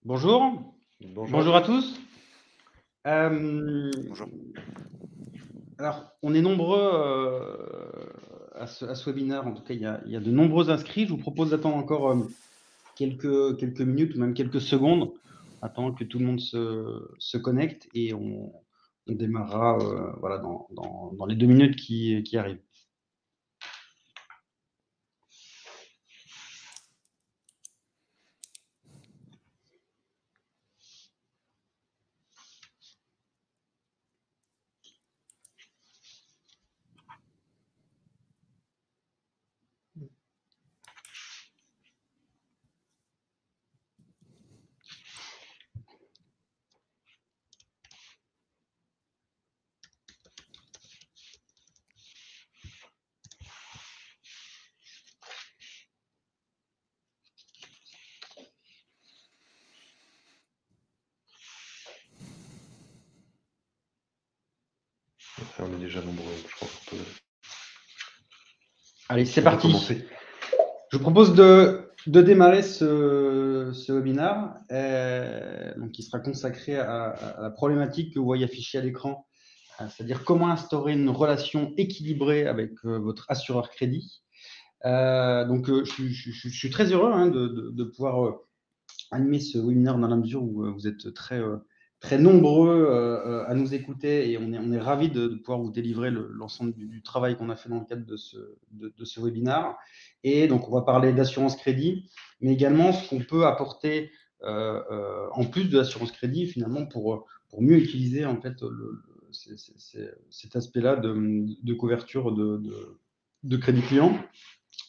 Bonjour, Bonjour à bonjour à tous. tous. Euh, Bonjour. alors, on est nombreux à ce webinaire, en tout cas, il y a de nombreux inscrits. Je vous propose d'attendre encore quelques minutes ou même quelques secondes, attendre que tout le monde se connecte et on démarrera voilà, dans les 2 minutes qui arrivent. Enfin, on est déjà nombreux, je crois qu'on peut, Allez, c'est on peut parti. commencer. Je vous propose de démarrer ce webinaire donc qui sera consacré à la problématique que vous voyez affichée à l'écran, c'est-à-dire comment instaurer une relation équilibrée avec votre assureur crédit. Je suis très heureux de pouvoir animer ce webinaire dans la mesure où vous êtes très nombreux à nous écouter et on est ravis de pouvoir vous délivrer l'ensemble du travail qu'on a fait dans le cadre de ce webinaire. Et donc, on va parler d'assurance crédit, mais également ce qu'on peut apporter en plus de l'assurance crédit, finalement, pour mieux utiliser en fait cet aspect-là de couverture de crédit client.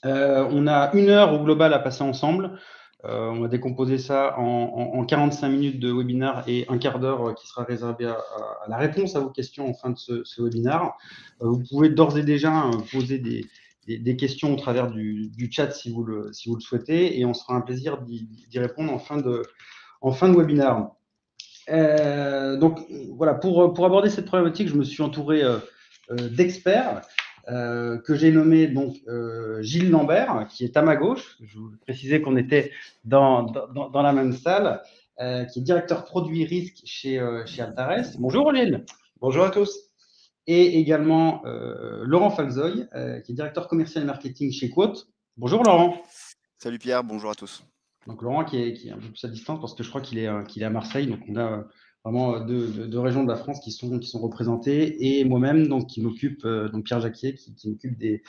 On a 1 heure au global à passer ensemble. On va décomposer ça en 45 minutes de webinaire et un quart d'heure qui sera réservé à la réponse à vos questions en fin de ce webinaire. Vous pouvez d'ores et déjà poser des questions au travers du chat si vous le souhaitez, et on se fera un plaisir d'y répondre en fin de webinaire. Donc voilà, pour aborder cette problématique, je me suis entouré d'experts que j'ai nommé donc Gilles Lambert, qui est à ma gauche. Je vous précisais qu'on était dans la même salle, qui est directeur produit risque chez Altares. Bonjour Gilles. Bonjour à tous. Et également Laurent Falzoy, qui est directeur commercial et marketing chez Quote. Bonjour Laurent. Salut Pierre, bonjour à tous. Donc Laurent qui est un peu plus à distance parce que je crois qu'il est à Marseille. Donc on a vraiment deux régions de la France qui sont représentées, et moi-même donc qui m'occupe, donc Pierre Jacquier, qui m'occupe des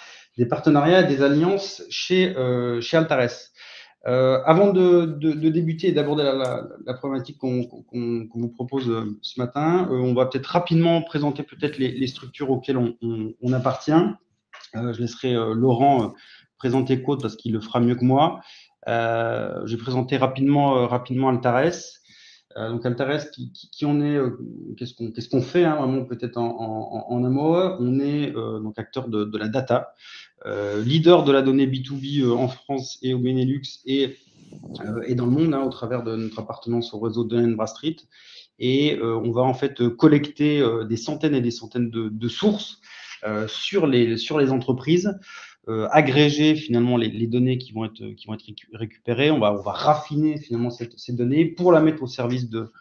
partenariats et des alliances chez Altares. Avant de débuter et d'aborder la problématique qu'on vous propose ce matin, on va peut-être rapidement présenter peut-être les structures auxquelles on appartient. Je laisserai Laurent présenter Quote parce qu'il le fera mieux que moi. Je vais présenter rapidement Altares. Donc Altares, qui on est, qu'est-ce qu'on fait, vraiment peut-être en un mot. On est donc acteur de la data, leader de la donnée B2B en France et au Benelux et dans le monde, au travers de notre appartenance au réseau de Bra Street. Et on va en fait collecter des centaines et des centaines de sources sur les entreprises, agréger finalement les données qui vont être récupérées. On va raffiner finalement ces données pour la mettre au service de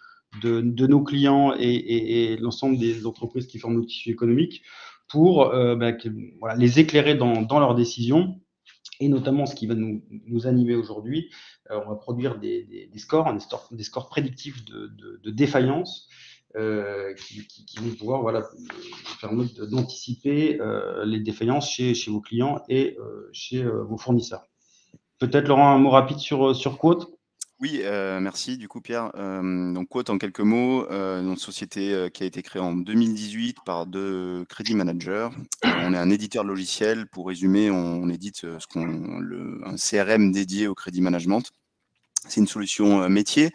nos clients et l'ensemble des entreprises qui forment le tissu économique pour voilà, les éclairer dans leurs décisions. Et notamment, ce qui va nous animer aujourd'hui, on va produire des scores prédictifs de défaillance qui vont pouvoir voilà, permettre d'anticiper les défaillances chez vos clients et chez vos fournisseurs. Peut-être, Laurent, un mot rapide sur Quote. Oui, merci du coup Pierre. Donc Quote en quelques mots, une société qui a été créée en 2018 par 2 crédit managers. On est un éditeur de logiciels. Pour résumer, on édite un CRM dédié au crédit management. C'est une solution métier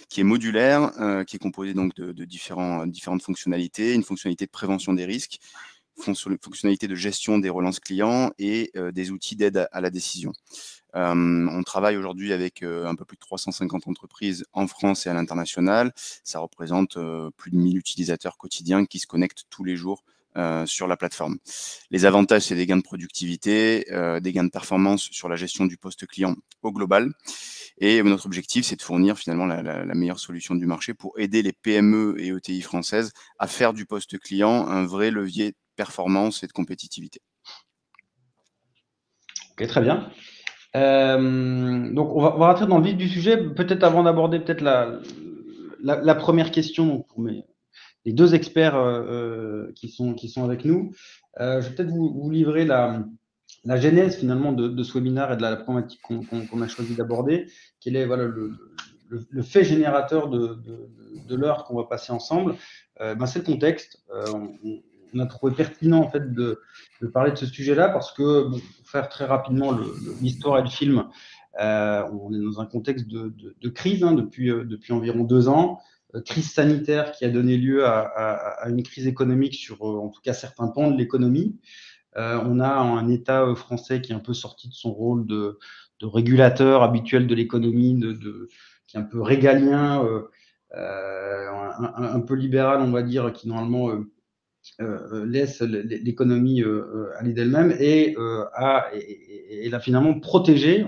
qui est modulaire, qui est composée donc de différentes fonctionnalités, une fonctionnalité de prévention des risques, fonctionnalité de gestion des relances clients et des outils d'aide à la décision. On travaille aujourd'hui avec un peu plus de 350 entreprises en France et à l'international. Ça représente plus de 1000 utilisateurs quotidiens qui se connectent tous les jours sur la plateforme. Les avantages, c'est des gains de productivité, des gains de performance sur la gestion du poste client au global. Et notre objectif, c'est de fournir finalement la meilleure solution du marché pour aider les PME et ETI françaises à faire du poste client un vrai levier de performance et de compétitivité. Ok, très bien. Donc, on va rentrer dans le vif du sujet. Peut-être avant d'aborder peut-être la première question donc pour les deux experts qui sont avec nous. Je vais peut-être vous livrer la genèse finalement de ce webinaire et de la problématique qu'on a choisi d'aborder. Quel est voilà, le fait générateur de l'heure qu'on va passer ensemble? C'est le contexte. On a trouvé pertinent en fait de parler de ce sujet-là parce que, bon, pour faire très rapidement l'histoire et le film, on est dans un contexte de crise depuis environ 2 ans. Crise sanitaire qui a donné lieu à une crise économique sur, en tout cas, certains pans de l'économie. On a un État français qui est un peu sorti de son rôle de régulateur habituel de l'économie, qui est un peu régalien, un peu libéral, on va dire, qui normalement laisse l'économie aller d'elle-même et l'a finalement protégé,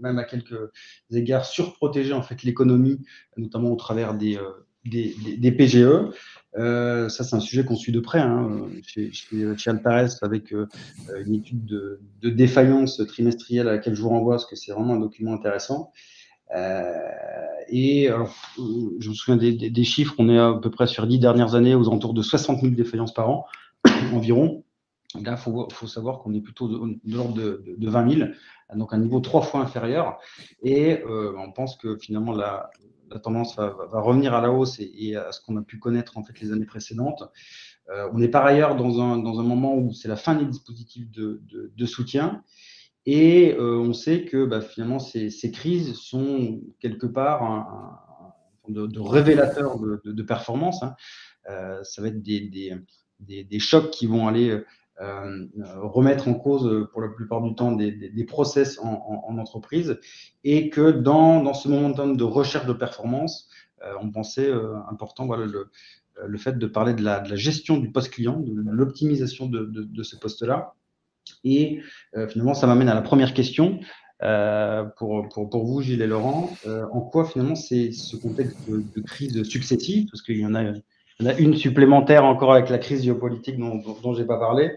même à quelques égards surprotégé en fait l'économie, notamment au travers des PGE. Ça, c'est un sujet qu'on suit de près chez Altares avec une étude de défaillance trimestrielle à laquelle je vous renvoie parce que c'est vraiment un document intéressant. Et alors, je me souviens des chiffres, on est à peu près sur 10 dernières années aux alentours de 60 000 défaillances par an environ. Là, il faut savoir qu'on est plutôt de l'ordre de 20 000, donc un niveau 3 fois inférieur. Et on pense que finalement la tendance va revenir à la hausse et à ce qu'on a pu connaître en fait les années précédentes. On est par ailleurs dans un moment où c'est la fin des dispositifs de soutien. Et on sait que finalement, ces crises sont quelque part de révélateurs de performance. Ça va être des chocs qui vont aller remettre en cause, pour la plupart du temps, des process en entreprise. Et que dans ce momentum de recherche de performance, on pensait important le fait de parler de la gestion du poste client, de l'optimisation de ce poste-là. Et finalement, ça m'amène à la première question pour vous, Gilles et Laurent. En quoi finalement c'est ce contexte de crise successive, parce qu'il y en a une supplémentaire encore avec la crise géopolitique dont je n'ai pas parlé,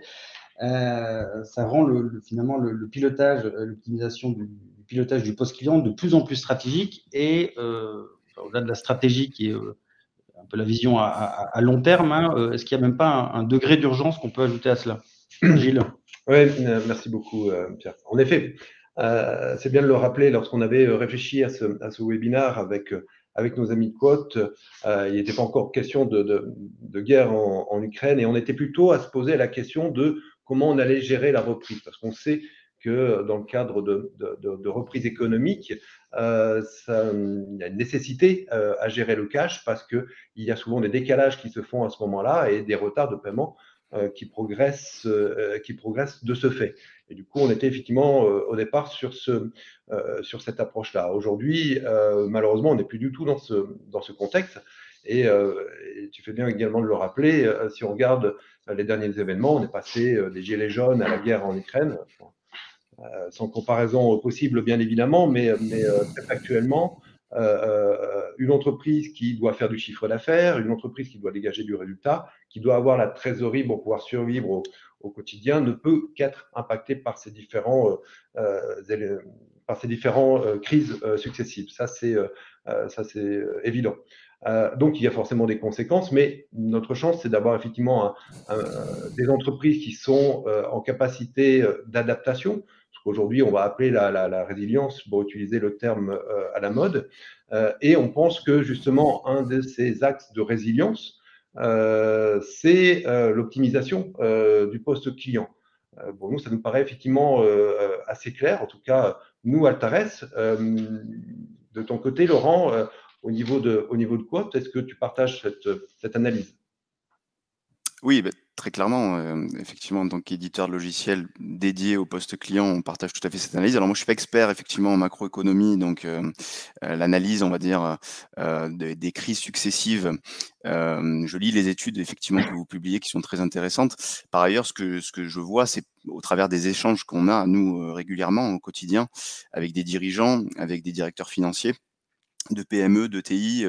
ça rend finalement le pilotage, l'optimisation du pilotage du poste client de plus en plus stratégique et au-delà de la stratégie qui est un peu la vision à long terme, est-ce qu'il n'y a même pas un degré d'urgence qu'on peut ajouter à cela? Gilles. Oui, merci beaucoup, Pierre. En effet, c'est bien de le rappeler, lorsqu'on avait réfléchi à ce webinaire avec nos amis de Quote, il n'était pas encore question de guerre en Ukraine et on était plutôt à se poser la question de comment on allait gérer la reprise. Parce qu'on sait que dans le cadre de reprise économique, il y a une nécessité à gérer le cash parce qu'il y a souvent des décalages qui se font à ce moment-là et des retards de paiement qui progressent de ce fait. Et du coup, on était effectivement au départ sur cette approche-là. Aujourd'hui, malheureusement, on n'est plus du tout dans ce contexte. Et tu fais bien également de le rappeler, si on regarde les derniers événements, on est passé des gilets jaunes à la guerre en Ukraine, sans comparaison possible bien évidemment, mais très factuellement, une entreprise qui doit faire du chiffre d'affaires, une entreprise qui doit dégager du résultat, qui doit avoir la trésorerie pour pouvoir survivre au quotidien, ne peut qu'être impactée par ces différents crises successives. Ça, c'est évident. Donc, il y a forcément des conséquences, mais notre chance, c'est d'avoir effectivement des entreprises qui sont en capacité d'adaptation. Aujourd'hui, on va appeler la résilience, pour utiliser le terme à la mode. Et on pense que justement, un de ces axes de résilience, c'est l'optimisation du poste client. Pour nous, ça nous paraît effectivement assez clair. En tout cas, nous, Altares, de ton côté, Laurent, au niveau de Quote, est-ce que tu partages cette analyse? Oui, très clairement, effectivement, en tant qu'éditeur de logiciel dédié au poste client, on partage tout à fait cette analyse. Alors moi, je suis pas expert effectivement en macroéconomie, donc l'analyse, on va dire, des crises successives. Je lis les études effectivement que vous publiez qui sont très intéressantes. Par ailleurs, ce que je vois, c'est au travers des échanges qu'on a, nous, régulièrement au quotidien, avec des dirigeants, avec des directeurs financiers de PME, de TI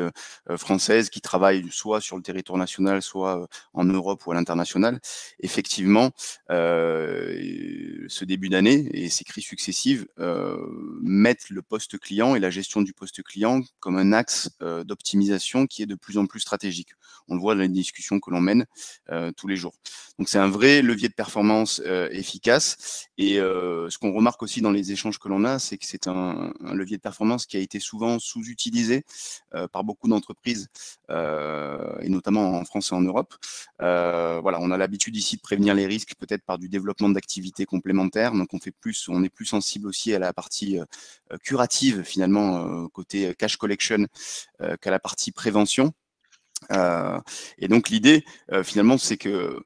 françaises qui travaillent soit sur le territoire national, soit en Europe ou à l'international. Effectivement, ce début d'année et ces crises successives mettent le poste client et la gestion du poste client comme un axe d'optimisation qui est de plus en plus stratégique. On le voit dans les discussions que l'on mène tous les jours. Donc c'est un vrai levier de performance efficace. Et ce qu'on remarque aussi dans les échanges que l'on a, c'est que c'est un levier de performance qui a été souvent sous-utilisé par beaucoup d'entreprises, et notamment en France et en Europe. Voilà, on a l'habitude ici de prévenir les risques peut-être par du développement d'activités complémentaires. Donc on est plus sensible aussi à la partie curative finalement, côté cash collection, qu'à la partie prévention. Et donc l'idée finalement, c'est que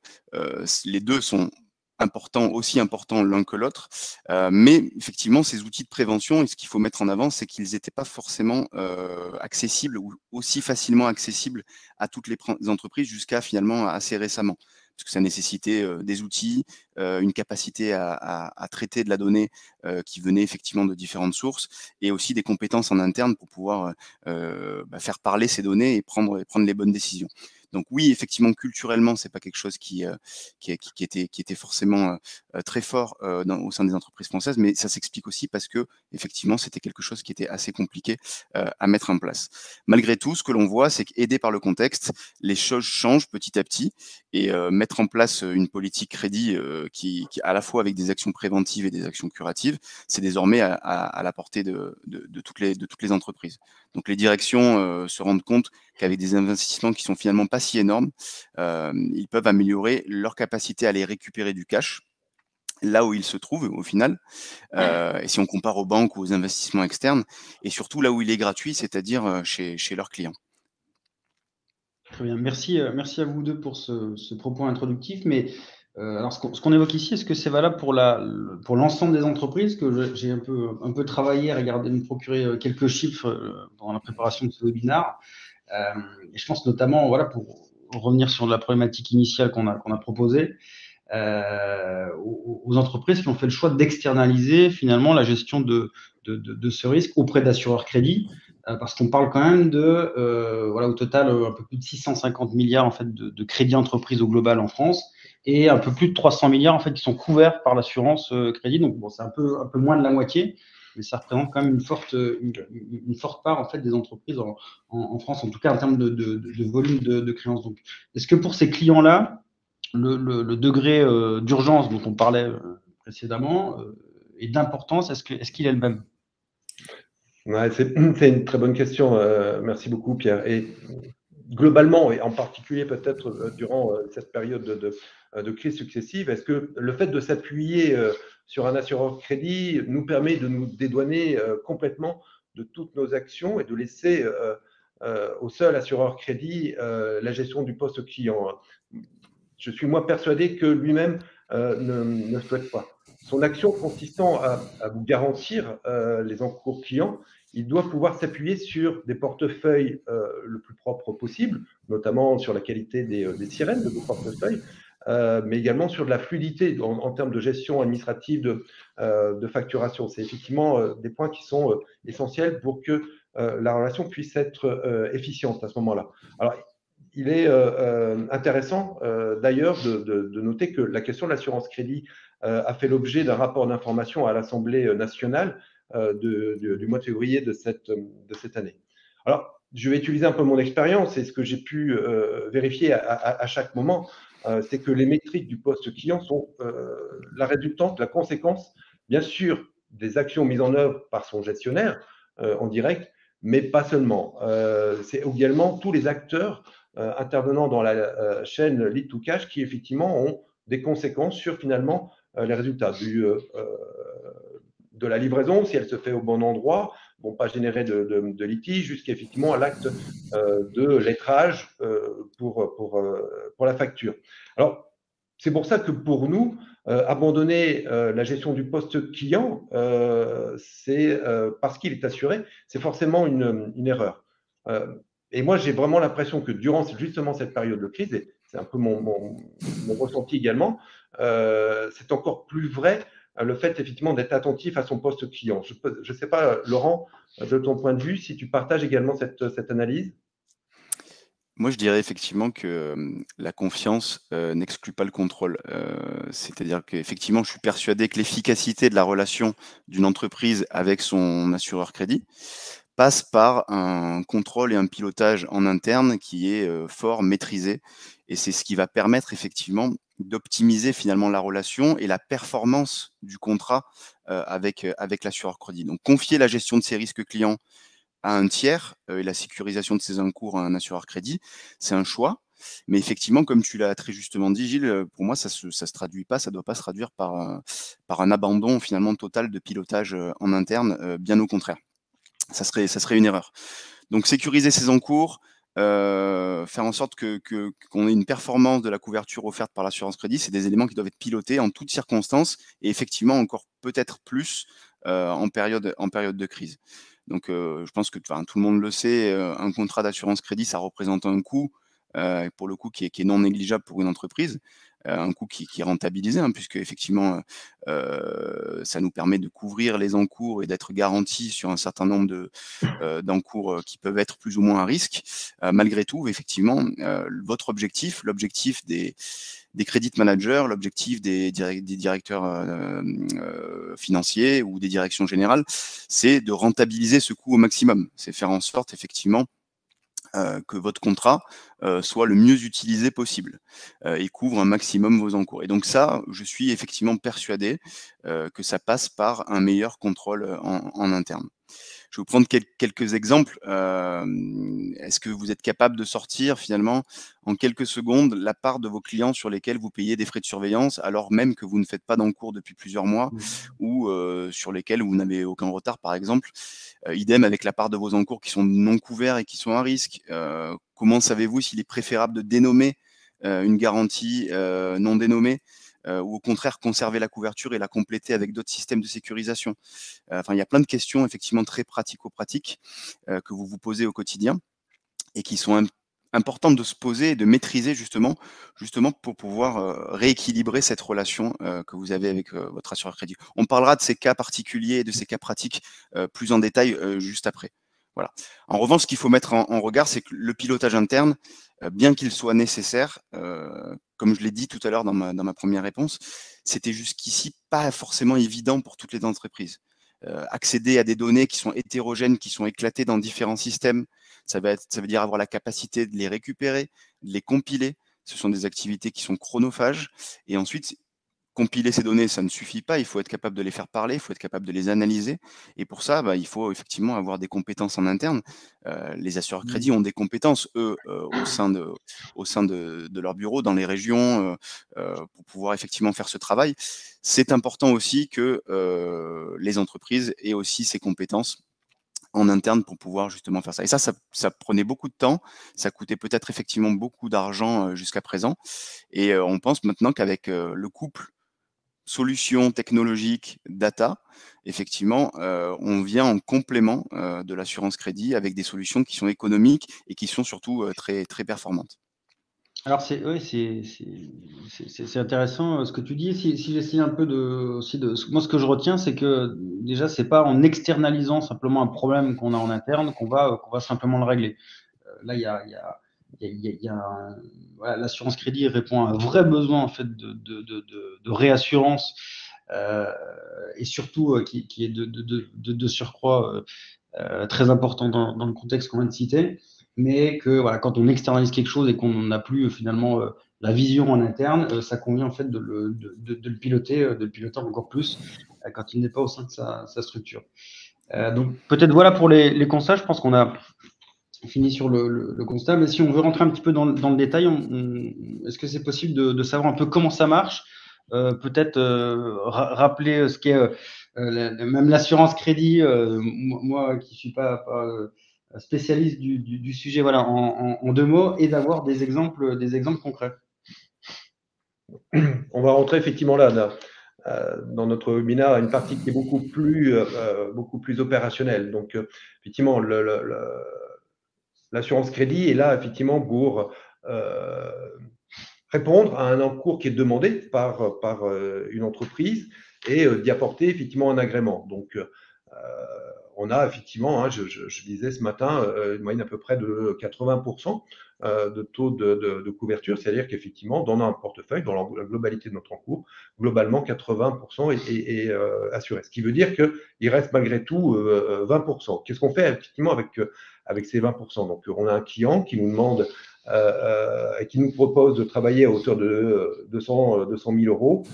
les deux sont aussi importants l'un que l'autre, mais effectivement ces outils de prévention, et ce qu'il faut mettre en avant, c'est qu'ils n'étaient pas forcément accessibles ou aussi facilement accessibles à toutes les entreprises jusqu'à finalement assez récemment, parce que ça nécessitait des outils, une capacité à traiter de la donnée qui venait effectivement de différentes sources, et aussi des compétences en interne pour pouvoir faire parler ces données et prendre les bonnes décisions. Donc oui, effectivement, culturellement, c'est pas quelque chose qui était forcément très fort au sein des entreprises françaises, mais ça s'explique aussi parce que effectivement, c'était quelque chose qui était assez compliqué à mettre en place. Malgré tout, ce que l'on voit, c'est qu'aidé par le contexte, les choses changent petit à petit, et mettre en place une politique crédit qui à la fois avec des actions préventives et des actions curatives, c'est désormais à la portée de toutes les entreprises. Donc les directions se rendent compte qu'avec des investissements qui sont finalement pas si énormes, ils peuvent améliorer leur capacité à aller récupérer du cash là où ils se trouvent au final, et si on compare aux banques ou aux investissements externes, et surtout là où il est gratuit, c'est-à-dire chez leurs clients. Très bien, merci à vous deux pour ce propos introductif. Mais alors, ce qu'on évoque ici, est-ce que c'est valable pour l'ensemble des entreprises? Que j'ai un peu travaillé, regardé, me procurer quelques chiffres pendant la préparation de ce webinaire. Et je pense notamment, voilà, pour revenir sur la problématique initiale qu'on a proposée, aux entreprises qui ont fait le choix d'externaliser finalement la gestion de ce risque auprès d'assureurs crédit, parce qu'on parle quand même voilà, au total un peu plus de 650 milliards en fait de crédits entreprises au global en France, et un peu plus de 300 milliards en fait qui sont couverts par l'assurance crédit. Donc bon, c'est un peu moins de la moitié, mais ça représente quand même une forte part en fait des entreprises en France, en tout cas en termes de volume de créances. Donc, est-ce que pour ces clients-là, le degré d'urgence dont on parlait précédemment et d'importance, est-ce qu'il est le même? Ouais, c'est une très bonne question. Merci beaucoup, Pierre. Et globalement, et en particulier peut-être durant cette période de crise successive, est-ce que le fait de s'appuyer sur un assureur crédit nous permet de nous dédouaner complètement de toutes nos actions et de laisser au seul assureur crédit la gestion du poste client? Je suis moi persuadé que lui-même ne souhaite pas. Son action consistant à vous garantir les encours clients, il doit pouvoir s'appuyer sur des portefeuilles le plus propres possible, notamment sur la qualité des sirènes de vos portefeuilles, mais également sur de la fluidité en termes de gestion administrative, de facturation. C'est effectivement des points qui sont essentiels pour que la relation puisse être efficiente à ce moment-là. Alors, il est intéressant d'ailleurs de noter que la question de l'assurance crédit a fait l'objet d'un rapport d'information à l'Assemblée nationale du mois de février de cette année. Alors, je vais utiliser un peu mon expérience, et ce que j'ai pu vérifier à chaque moment, c'est que les métriques du poste client sont la résultante, la conséquence, bien sûr, des actions mises en œuvre par son gestionnaire en direct, mais pas seulement. C'est également tous les acteurs intervenant dans la chaîne lead to cash qui effectivement ont des conséquences sur finalement les résultats de la livraison, si elle se fait au bon endroit, vont pas générer de litige, jusqu'à effectivement à l'acte de lettrage pour la facture. Alors, c'est pour ça que pour nous, abandonner la gestion du poste client, c'est parce qu'il est assuré, c'est forcément une erreur. Et moi, j'ai vraiment l'impression que durant justement cette période de crise, et c'est un peu mon ressenti également, c'est encore plus vrai le fait effectivement d'être attentif à son poste client. Je ne sais pas, Laurent, de ton point de vue, si tu partages également cette analyse. Moi, je dirais effectivement que la confiance n'exclut pas le contrôle. C'est-à-dire qu'effectivement, je suis persuadé que l'efficacité de la relation d'une entreprise avec son assureur crédit passe par un contrôle et un pilotage en interne qui est fort, maîtrisé. Et c'est ce qui va permettre effectivement d'optimiser finalement la relation et la performance du contrat avec l'assureur crédit. Donc, confier la gestion de ses risques clients à un tiers et la sécurisation de ses encours à un assureur crédit, c'est un choix. Mais effectivement, comme tu l'as très justement dit, Gilles, pour moi, ça se traduit pas, ça doit pas se traduire par un abandon finalement total de pilotage en interne, bien au contraire. Ça serait une erreur. Donc sécuriser ses encours, faire en sorte qu'on ait une performance de la couverture offerte par l'assurance crédit, c'est des éléments qui doivent être pilotés en toutes circonstances et effectivement encore peut-être plus en période de crise. Donc je pense que tout le monde le sait, un contrat d'assurance crédit, ça représente un coût, pour le coup qui est non négligeable pour une entreprise, un coût qui est rentabilisé, hein, puisque effectivement, ça nous permet de couvrir les encours et d'être garantis sur un certain nombre d'encours qui peuvent être plus ou moins à risque. Malgré tout, effectivement, votre objectif, l'objectif des credit managers, l'objectif des directeurs financiers ou des directions générales, c'est de rentabiliser ce coût au maximum. C'est faire en sorte, effectivement, que votre contrat soit le mieux utilisé possible et couvre un maximum vos encours. Et donc ça, je suis effectivement persuadé que ça passe par un meilleur contrôle en interne. Je vais vous prendre quelques exemples. Est-ce que vous êtes capable de sortir finalement en quelques secondes la part de vos clients sur lesquels vous payez des frais de surveillance alors même que vous ne faites pas d'encours depuis plusieurs mois ou sur lesquels vous n'avez aucun retard par exemple? Idem avec la part de vos encours qui sont non couverts et qui sont à risque. Comment savez-vous s'il est préférable de dénommer une garantie non dénommée ou au contraire conserver la couverture et la compléter avec d'autres systèmes de sécurisation? Enfin, il y a plein de questions effectivement très pratico-pratiques que vous vous posez au quotidien et qui sont importantes de se poser et de maîtriser justement pour pouvoir rééquilibrer cette relation que vous avez avec votre assureur crédit. On parlera de ces cas particuliers et de ces cas pratiques plus en détail juste après. Voilà. En revanche, ce qu'il faut mettre en regard, c'est que le pilotage interne, bien qu'il soit nécessaire, comme je l'ai dit tout à l'heure dans ma première réponse, c'était jusqu'ici pas forcément évident pour toutes les entreprises. Accéder à des données qui sont hétérogènes, qui sont éclatées dans différents systèmes, ça veut dire avoir la capacité de les récupérer, de les compiler. Ce sont des activités qui sont chronophages. Et ensuite, compiler ces données, ça ne suffit pas. Il faut être capable de les faire parler, il faut être capable de les analyser. Et pour ça, il faut effectivement avoir des compétences en interne. Les assureurs crédits ont des compétences, eux, au sein de leur bureau, dans les régions, pour pouvoir effectivement faire ce travail. C'est important aussi que les entreprises aient aussi ces compétences en interne pour pouvoir justement faire ça. Et ça prenait beaucoup de temps, ça coûtait peut-être effectivement beaucoup d'argent jusqu'à présent. Et on pense maintenant qu'avec le couple solutions technologiques, data, effectivement, on vient en complément de l'assurance crédit avec des solutions qui sont économiques et qui sont surtout très, très performantes. Alors c'est intéressant ce que tu dis. Si j'essaie un peu moi ce que je retiens, c'est que déjà c'est pas en externalisant simplement un problème qu'on a en interne qu'on va simplement le régler. Là voilà, l'assurance crédit répond à un vrai besoin en fait de réassurance et surtout qui est de surcroît très important dans le contexte qu'on vient de citer, mais que voilà, quand on externalise quelque chose et qu'on n'a plus finalement la vision en interne, ça convient en fait de le piloter encore plus quand il n'est pas au sein de sa structure. Donc peut-être voilà pour les constats, je pense qu'on a fini sur le constat, mais si on veut rentrer un petit peu dans le détail, est-ce que c'est possible de savoir un peu comment ça marche? Peut-être rappeler ce qu'est même l'assurance crédit, moi qui ne suis pas spécialiste du sujet, voilà, en deux mots, et d'avoir des exemples concrets. on va rentrer effectivement là, dans notre webinaire, une partie qui est beaucoup plus opérationnelle. Donc, effectivement, l'assurance crédit est là, effectivement, pour répondre à un encours qui est demandé par une entreprise et d'y apporter effectivement un agrément. Donc, on a effectivement, je disais ce matin, une moyenne à peu près de 80% de taux de couverture, c'est-à-dire qu'effectivement, dans un portefeuille, dans la globalité de notre encours, globalement, 80% est assuré. Ce qui veut dire qu'il reste malgré tout 20%. Qu'est-ce qu'on fait effectivement avec ces 20%? Donc, on a un client qui nous demande et qui nous propose de travailler à hauteur de 200 000 euros.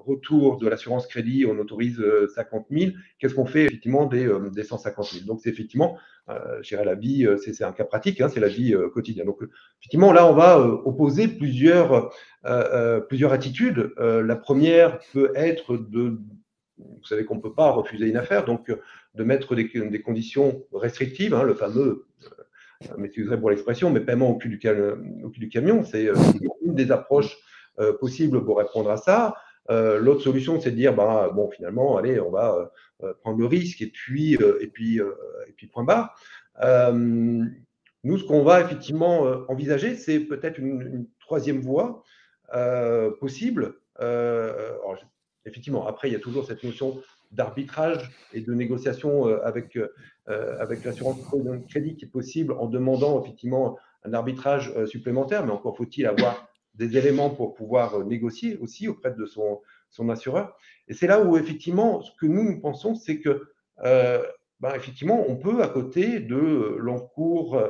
Retour de l'assurance crédit, on autorise 50 000. Qu'est-ce qu'on fait effectivement des 150 000? Donc, c'est effectivement, je dirais, la vie, c'est un cas pratique, c'est la vie quotidienne. Donc, effectivement, là, on va opposer plusieurs attitudes. La première peut être vous savez qu'on ne peut pas refuser une affaire, donc de mettre des conditions restrictives, le fameux m'excuserez pour l'expression, mais paiement au cul du camion, c'est une des approches possibles pour répondre à ça. L'autre solution, c'est de dire, bon, finalement, allez, on va prendre le risque et puis point barre. Nous, ce qu'on va effectivement envisager, c'est peut-être une troisième voie possible. Alors, effectivement, après, il y a toujours cette notion d'arbitrage et de négociation avec l'assurance crédit qui est possible en demandant effectivement un arbitrage supplémentaire, mais encore faut-il avoir des éléments pour pouvoir négocier aussi auprès de son assureur. Et c'est là où effectivement, ce que nous pensons, c'est que effectivement, on peut, à côté de l'encours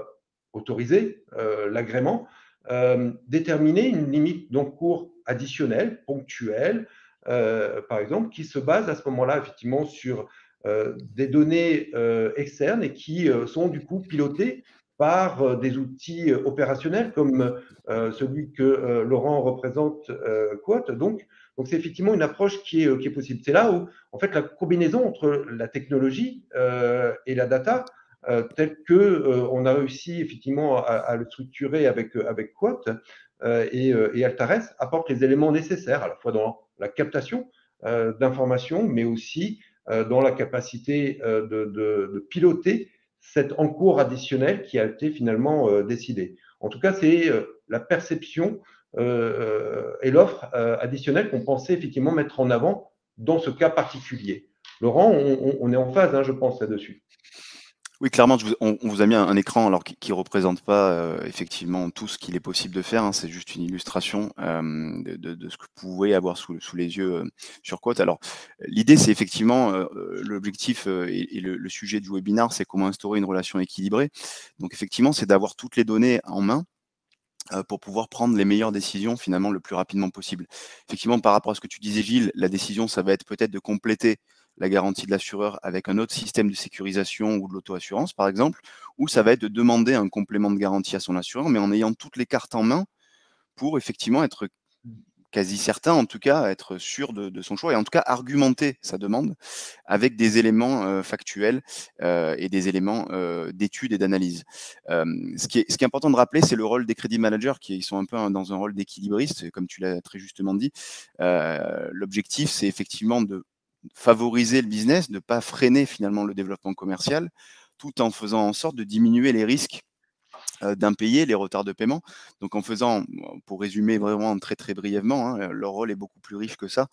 autorisé, l'agrément, déterminer une limite d'encours additionnelle, ponctuelle, par exemple, qui se base à ce moment-là effectivement sur des données externes et qui sont du coup pilotées par des outils opérationnels comme celui que Laurent représente, Quote. Donc c'est effectivement une approche qui est possible. C'est là où, en fait, la combinaison entre la technologie et la data, tel que on a réussi effectivement à le structurer avec Quote et Altares, apporte les éléments nécessaires à la fois dans la captation d'informations, mais aussi dans la capacité de piloter cet encours additionnel qui a été finalement décidé. En tout cas, c'est la perception et l'offre additionnelle qu'on pensait effectivement mettre en avant dans ce cas particulier. Laurent, on est en phase, je pense, là-dessus. Oui, clairement, on vous a mis un écran alors qui représente pas effectivement tout ce qu'il est possible de faire. C'est juste une illustration de ce que vous pouvez avoir sous les yeux sur Quote. Alors, l'idée, c'est effectivement l'objectif et le sujet du webinaire, c'est comment instaurer une relation équilibrée. Donc, effectivement, c'est d'avoir toutes les données en main pour pouvoir prendre les meilleures décisions finalement le plus rapidement possible. Effectivement, par rapport à ce que tu disais, Gilles, la décision, ça va être peut-être de compléter la garantie de l'assureur avec un autre système de sécurisation ou de l'auto-assurance, par exemple, ou ça va être de demander un complément de garantie à son assureur, mais en ayant toutes les cartes en main pour effectivement être quasi certain, en tout cas, être sûr de son choix et en tout cas argumenter sa demande avec des éléments factuels et des éléments d'études et d'analyse. Ce qui est important de rappeler, c'est le rôle des crédit managers qui sont un peu dans un rôle d'équilibriste, comme tu l'as très justement dit. L'objectif, c'est effectivement de favoriser le business, de ne pas freiner finalement le développement commercial, tout en faisant en sorte de diminuer les risques d'impayés, les retards de paiement. Donc en faisant, pour résumer vraiment très très brièvement, leur rôle est beaucoup plus riche que ça,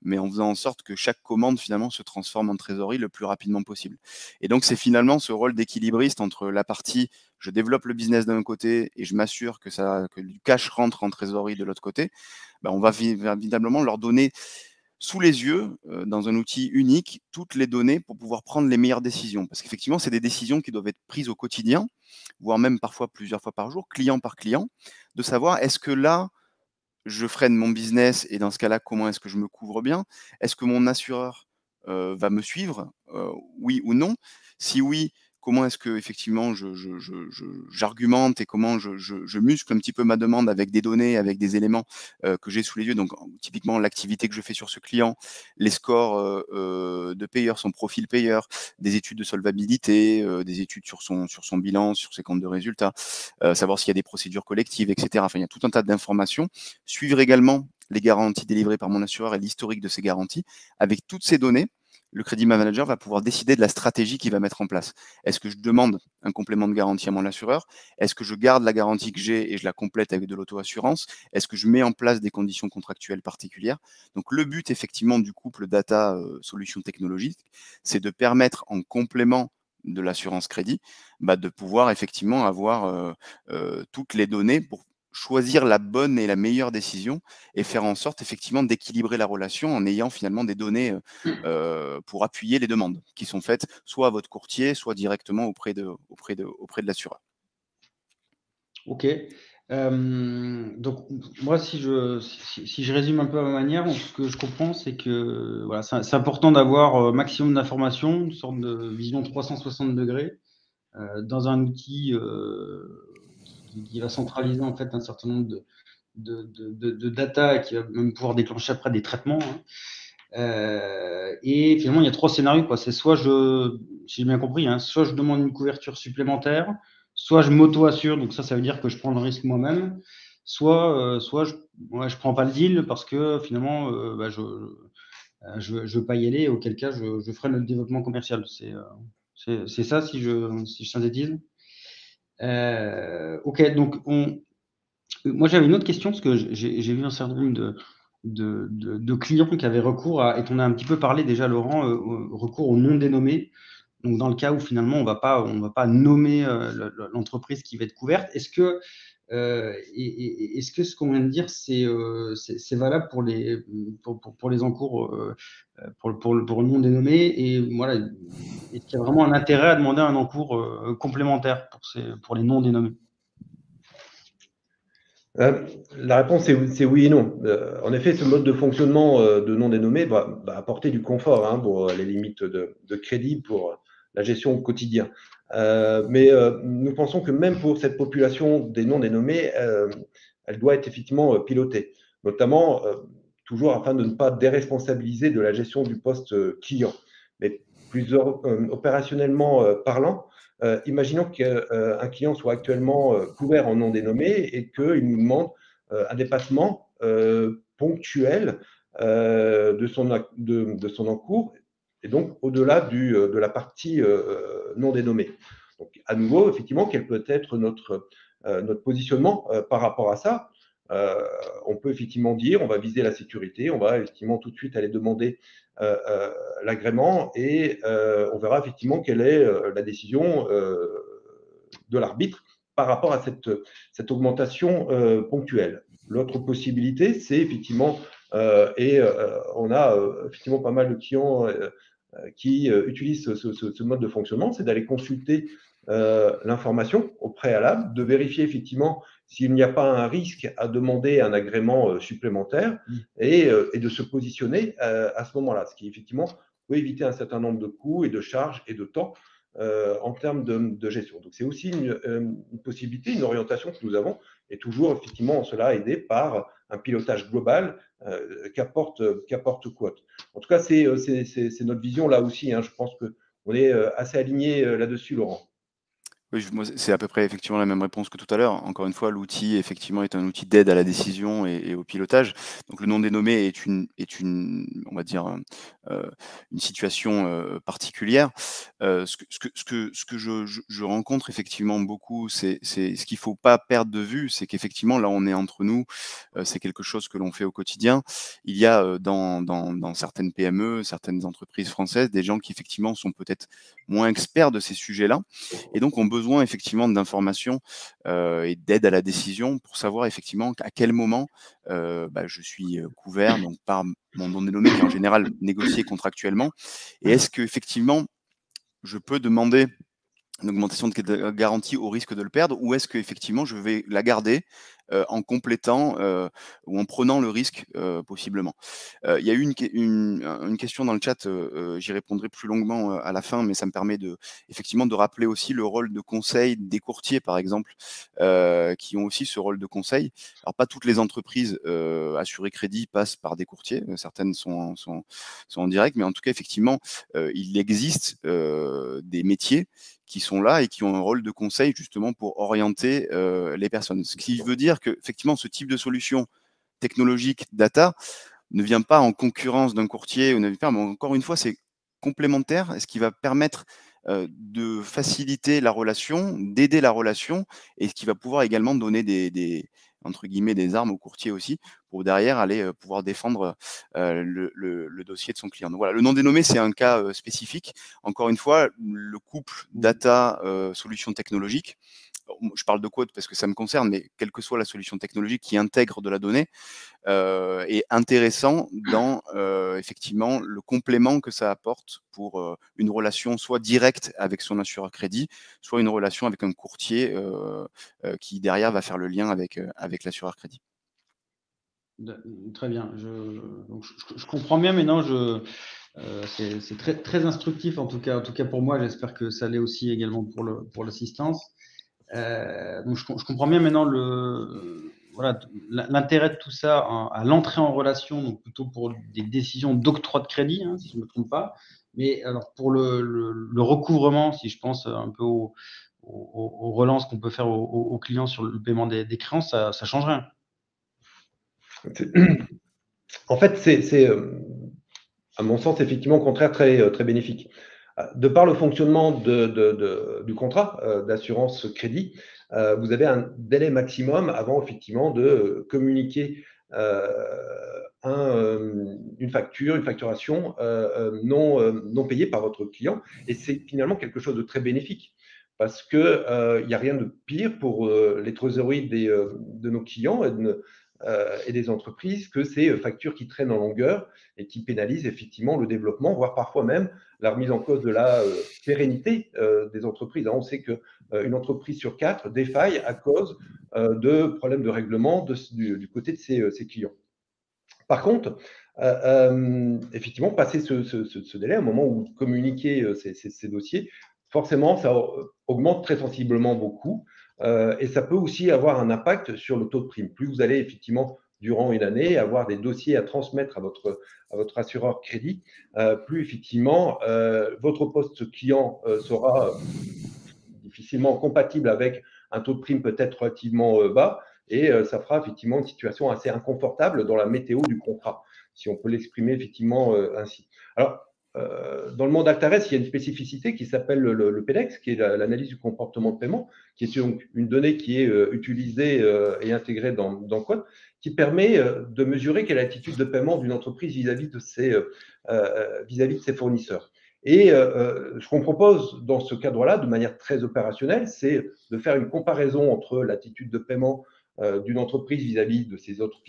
mais en faisant en sorte que chaque commande finalement se transforme en trésorerie le plus rapidement possible. Et donc c'est finalement ce rôle d'équilibriste entre la partie je développe le business d'un côté et je m'assure que du cash rentre en trésorerie de l'autre côté. On va évidemment leur donner sous les yeux, dans un outil unique, toutes les données pour pouvoir prendre les meilleures décisions. Parce qu'effectivement, c'est des décisions qui doivent être prises au quotidien, voire même parfois plusieurs fois par jour, client par client, de savoir est-ce que là, je freine mon business et dans ce cas-là, comment est-ce que je me couvre bien? Est-ce que mon assureur va me suivre? Oui ou non? Si oui, comment est-ce que effectivement j'argumente et comment je muscle un petit peu ma demande avec des données, avec des éléments que j'ai sous les yeux. Donc typiquement l'activité que je fais sur ce client, les scores de payeur, son profil payeur, des études de solvabilité, des études sur son bilan, sur ses comptes de résultats, savoir s'il y a des procédures collectives, etc. Enfin, il y a tout un tas d'informations. Suivre également les garanties délivrées par mon assureur et l'historique de ces garanties. Avec toutes ces données, le Credit Manager va pouvoir décider de la stratégie qu'il va mettre en place. Est-ce que je demande un complément de garantie à mon assureur? Est-ce que je garde la garantie que j'ai et je la complète avec de l'auto-assurance? Est-ce que je mets en place des conditions contractuelles particulières? Donc le but effectivement du couple data solution technologique, c'est de permettre en complément de l'assurance crédit, de pouvoir effectivement avoir toutes les données pour choisir la bonne et la meilleure décision et faire en sorte effectivement d'équilibrer la relation en ayant finalement des données pour appuyer les demandes qui sont faites soit à votre courtier, soit directement auprès de l'assureur. Ok. Donc moi, si je résume un peu à ma manière, ce que je comprends, c'est que voilà, c'est important d'avoir maximum d'informations, une sorte de vision 360 degrés dans un outil qui va centraliser en fait un certain nombre de data et qui va même pouvoir déclencher après des traitements. Hein. Et finalement, il y a 3 scénarios, quoi. C'est soit si j'ai bien compris, hein, soit je demande une couverture supplémentaire, soit je m'auto-assure, donc ça veut dire que je prends le risque moi-même, soit je prends pas le deal parce que finalement, je veux pas y aller, auquel cas je ferai le développement commercial. C'est ça si je synthétise. Ok, donc moi j'avais une autre question parce que j'ai vu un certain nombre de clients qui avaient recours à, et on a un petit peu parlé déjà, Laurent, recours au non dénommé. Donc, dans le cas où finalement on va pas nommer l'entreprise qui va être couverte, est-ce que ce qu'on vient de dire, c'est valable pour les encours pour le non dénommé? Et voilà, est-ce qu'il y a vraiment un intérêt à demander un encours complémentaire pour les non dénommés? La réponse c'est oui et non. En effet, ce mode de fonctionnement de non dénommé va apporter du confort pour les limites de crédit, pour la gestion au quotidien. Mais nous pensons que même pour cette population des non dénommés, elle doit être effectivement pilotée, notamment toujours afin de ne pas déresponsabiliser de la gestion du poste client. Mais plus opérationnellement parlant, imaginons qu'un client soit actuellement couvert en non dénommé et qu'il nous demande un dépassement ponctuel de son encours, et donc au-delà de la partie non dénommée. Donc, à nouveau, effectivement, quel peut être notre positionnement par rapport à ça? On peut effectivement dire, on va viser la sécurité, on va effectivement tout de suite aller demander l'agrément et on verra effectivement quelle est la décision de l'arbitre par rapport à cette augmentation ponctuelle. L'autre possibilité, c'est effectivement, on a effectivement pas mal de clients qui utilisent ce mode de fonctionnement, c'est d'aller consulter l'information au préalable, de vérifier effectivement s'il n'y a pas un risque à demander un agrément supplémentaire et de se positionner à ce moment-là, ce qui effectivement peut éviter un certain nombre de coûts et de charges et de temps en termes de gestion. Donc c'est aussi une possibilité, une orientation que nous avons, et toujours effectivement en cela aidé par un pilotage global qu'apporte Quote. En tout cas, c'est notre vision là aussi. Je pense qu'on est assez aligné là-dessus, Laurent. Oui, moi, c'est à peu près effectivement la même réponse que tout à l'heure. Encore une fois, l'outil effectivement est un outil d'aide à la décision et au pilotage. Donc le non dénommé on va dire, une situation particulière. Ce que je rencontre effectivement beaucoup, c'est ce qu'il faut pas perdre de vue, c'est qu'effectivement là on est entre nous, c'est quelque chose que l'on fait au quotidien. Il y a dans certaines PME, certaines entreprises françaises, des gens qui effectivement sont peut-être moins experts de ces sujets-là et donc ont besoin effectivement d'informations et d'aide à la décision pour savoir effectivement à quel moment je suis couvert donc par mon non dénommé qui est en général négocié contractuellement. Et est-ce qu'effectivement, je peux demander une augmentation de garantie au risque de le perdre ou est-ce qu'effectivement, je vais la garder en complétant ou en prenant le risque possiblement. Il y a eu une question dans le chat, j'y répondrai plus longuement à la fin, mais ça me permet effectivement de rappeler aussi le rôle de conseil des courtiers, par exemple, qui ont aussi ce rôle de conseil. Alors, pas toutes les entreprises assurées crédit passent par des courtiers, certaines sont en direct, mais en tout cas, effectivement, il existe des métiers qui sont là et qui ont un rôle de conseil justement pour orienter les personnes. Ce qui veut dire que effectivement, ce type de solution technologique data ne vient pas en concurrence d'un courtier ou mais encore une fois, c'est complémentaire, et ce qui va permettre de faciliter la relation, d'aider la relation, et ce qui va pouvoir également donner entre guillemets, des armes au courtier aussi, pour derrière aller pouvoir défendre le dossier de son client. Donc voilà, le non dénommé, c'est un cas spécifique. Encore une fois, le couple data solution technologique, je parle de Quote parce que ça me concerne, mais quelle que soit la solution technologique qui intègre de la donnée, est intéressant dans effectivement le complément que ça apporte pour une relation soit directe avec son assureur crédit, soit une relation avec un courtier qui derrière va faire le lien avec l'assureur crédit. Très bien. Donc, je comprends bien maintenant. C'est très, très instructif en tout cas pour moi. J'espère que ça l'est aussi également pour l'assistance. Donc je comprends bien maintenant voilà, l'intérêt de tout ça à l'entrée en relation, donc plutôt pour des décisions d'octroi de crédit, hein, si je ne me trompe pas. Mais alors pour le recouvrement, si je pense un peu aux relances qu'on peut faire aux clients sur le paiement des créances, ça change rien. En fait, c'est à mon sens, effectivement, au contraire, très, très bénéfique. De par le fonctionnement du contrat d'assurance crédit, vous avez un délai maximum avant, effectivement, de communiquer une facturation non payée par votre client. Et c'est finalement quelque chose de très bénéfique. Parce qu'il n'y a rien de pire pour les trésoreries de nos clients et des entreprises que ces factures qui traînent en longueur et qui pénalisent effectivement le développement, voire parfois même la remise en cause de la pérennité des entreprises. On sait qu'une entreprise sur 4 défaille à cause de problèmes de règlement du côté de ses clients. Par contre, effectivement, passer ce délai, au moment où vous communiquez ces dossiers, forcément, ça augmente très sensiblement beaucoup. Et ça peut aussi avoir un impact sur le taux de prime. Plus vous allez effectivement, durant une année, avoir des dossiers à transmettre à votre assureur crédit, plus effectivement, votre poste client sera difficilement compatible avec un taux de prime peut-être relativement bas. Et ça fera effectivement une situation assez inconfortable dans la météo du contrat, si on peut l'exprimer effectivement ainsi. Alors, dans le monde Actares, il y a une spécificité qui s'appelle le PEDEX, qui est l'analyse du comportement de paiement, qui est donc une donnée qui est utilisée et intégrée dans Quote, qui permet de mesurer quelle est l'attitude de paiement d'une entreprise vis-à-vis de ses fournisseurs. Et ce qu'on propose dans ce cadre-là, de manière très opérationnelle, c'est de faire une comparaison entre l'attitude de paiement d'une entreprise vis-à-vis de ses autres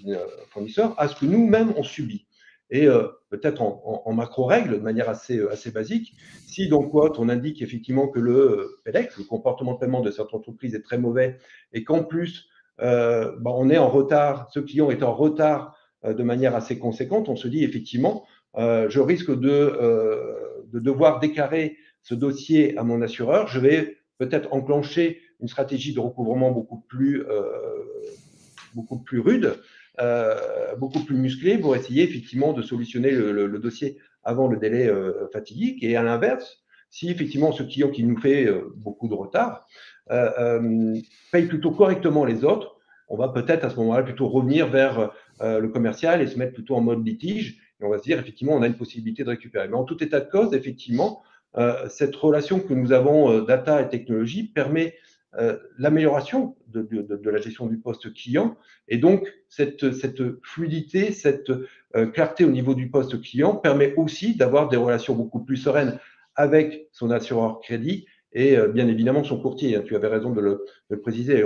fournisseurs à ce que nous-mêmes on subit. Et peut-être en macro-règle, de manière assez basique, si donc on indique effectivement que le PEDEC, le comportement de paiement de cette entreprise est très mauvais et qu'en plus on est en retard, ce client est en retard de manière assez conséquente, on se dit effectivement je risque de devoir déclarer ce dossier à mon assureur, je vais peut-être enclencher une stratégie de recouvrement beaucoup plus rude, beaucoup plus musclée pour essayer effectivement de solutionner le dossier avant le délai fatidique. Et à l'inverse, si effectivement ce client qui nous fait beaucoup de retard paye plutôt correctement les autres, on va peut-être à ce moment-là plutôt revenir vers le commercial et se mettre plutôt en mode litige. Et on va se dire, effectivement, on a une possibilité de récupérer. Mais en tout état de cause, effectivement, cette relation que nous avons data et technologie permet l'amélioration de la gestion du poste client. Et donc, cette fluidité, cette clarté au niveau du poste client permet aussi d'avoir des relations beaucoup plus sereines avec son assureur crédit et bien évidemment son courtier. Tu avais raison de le préciser.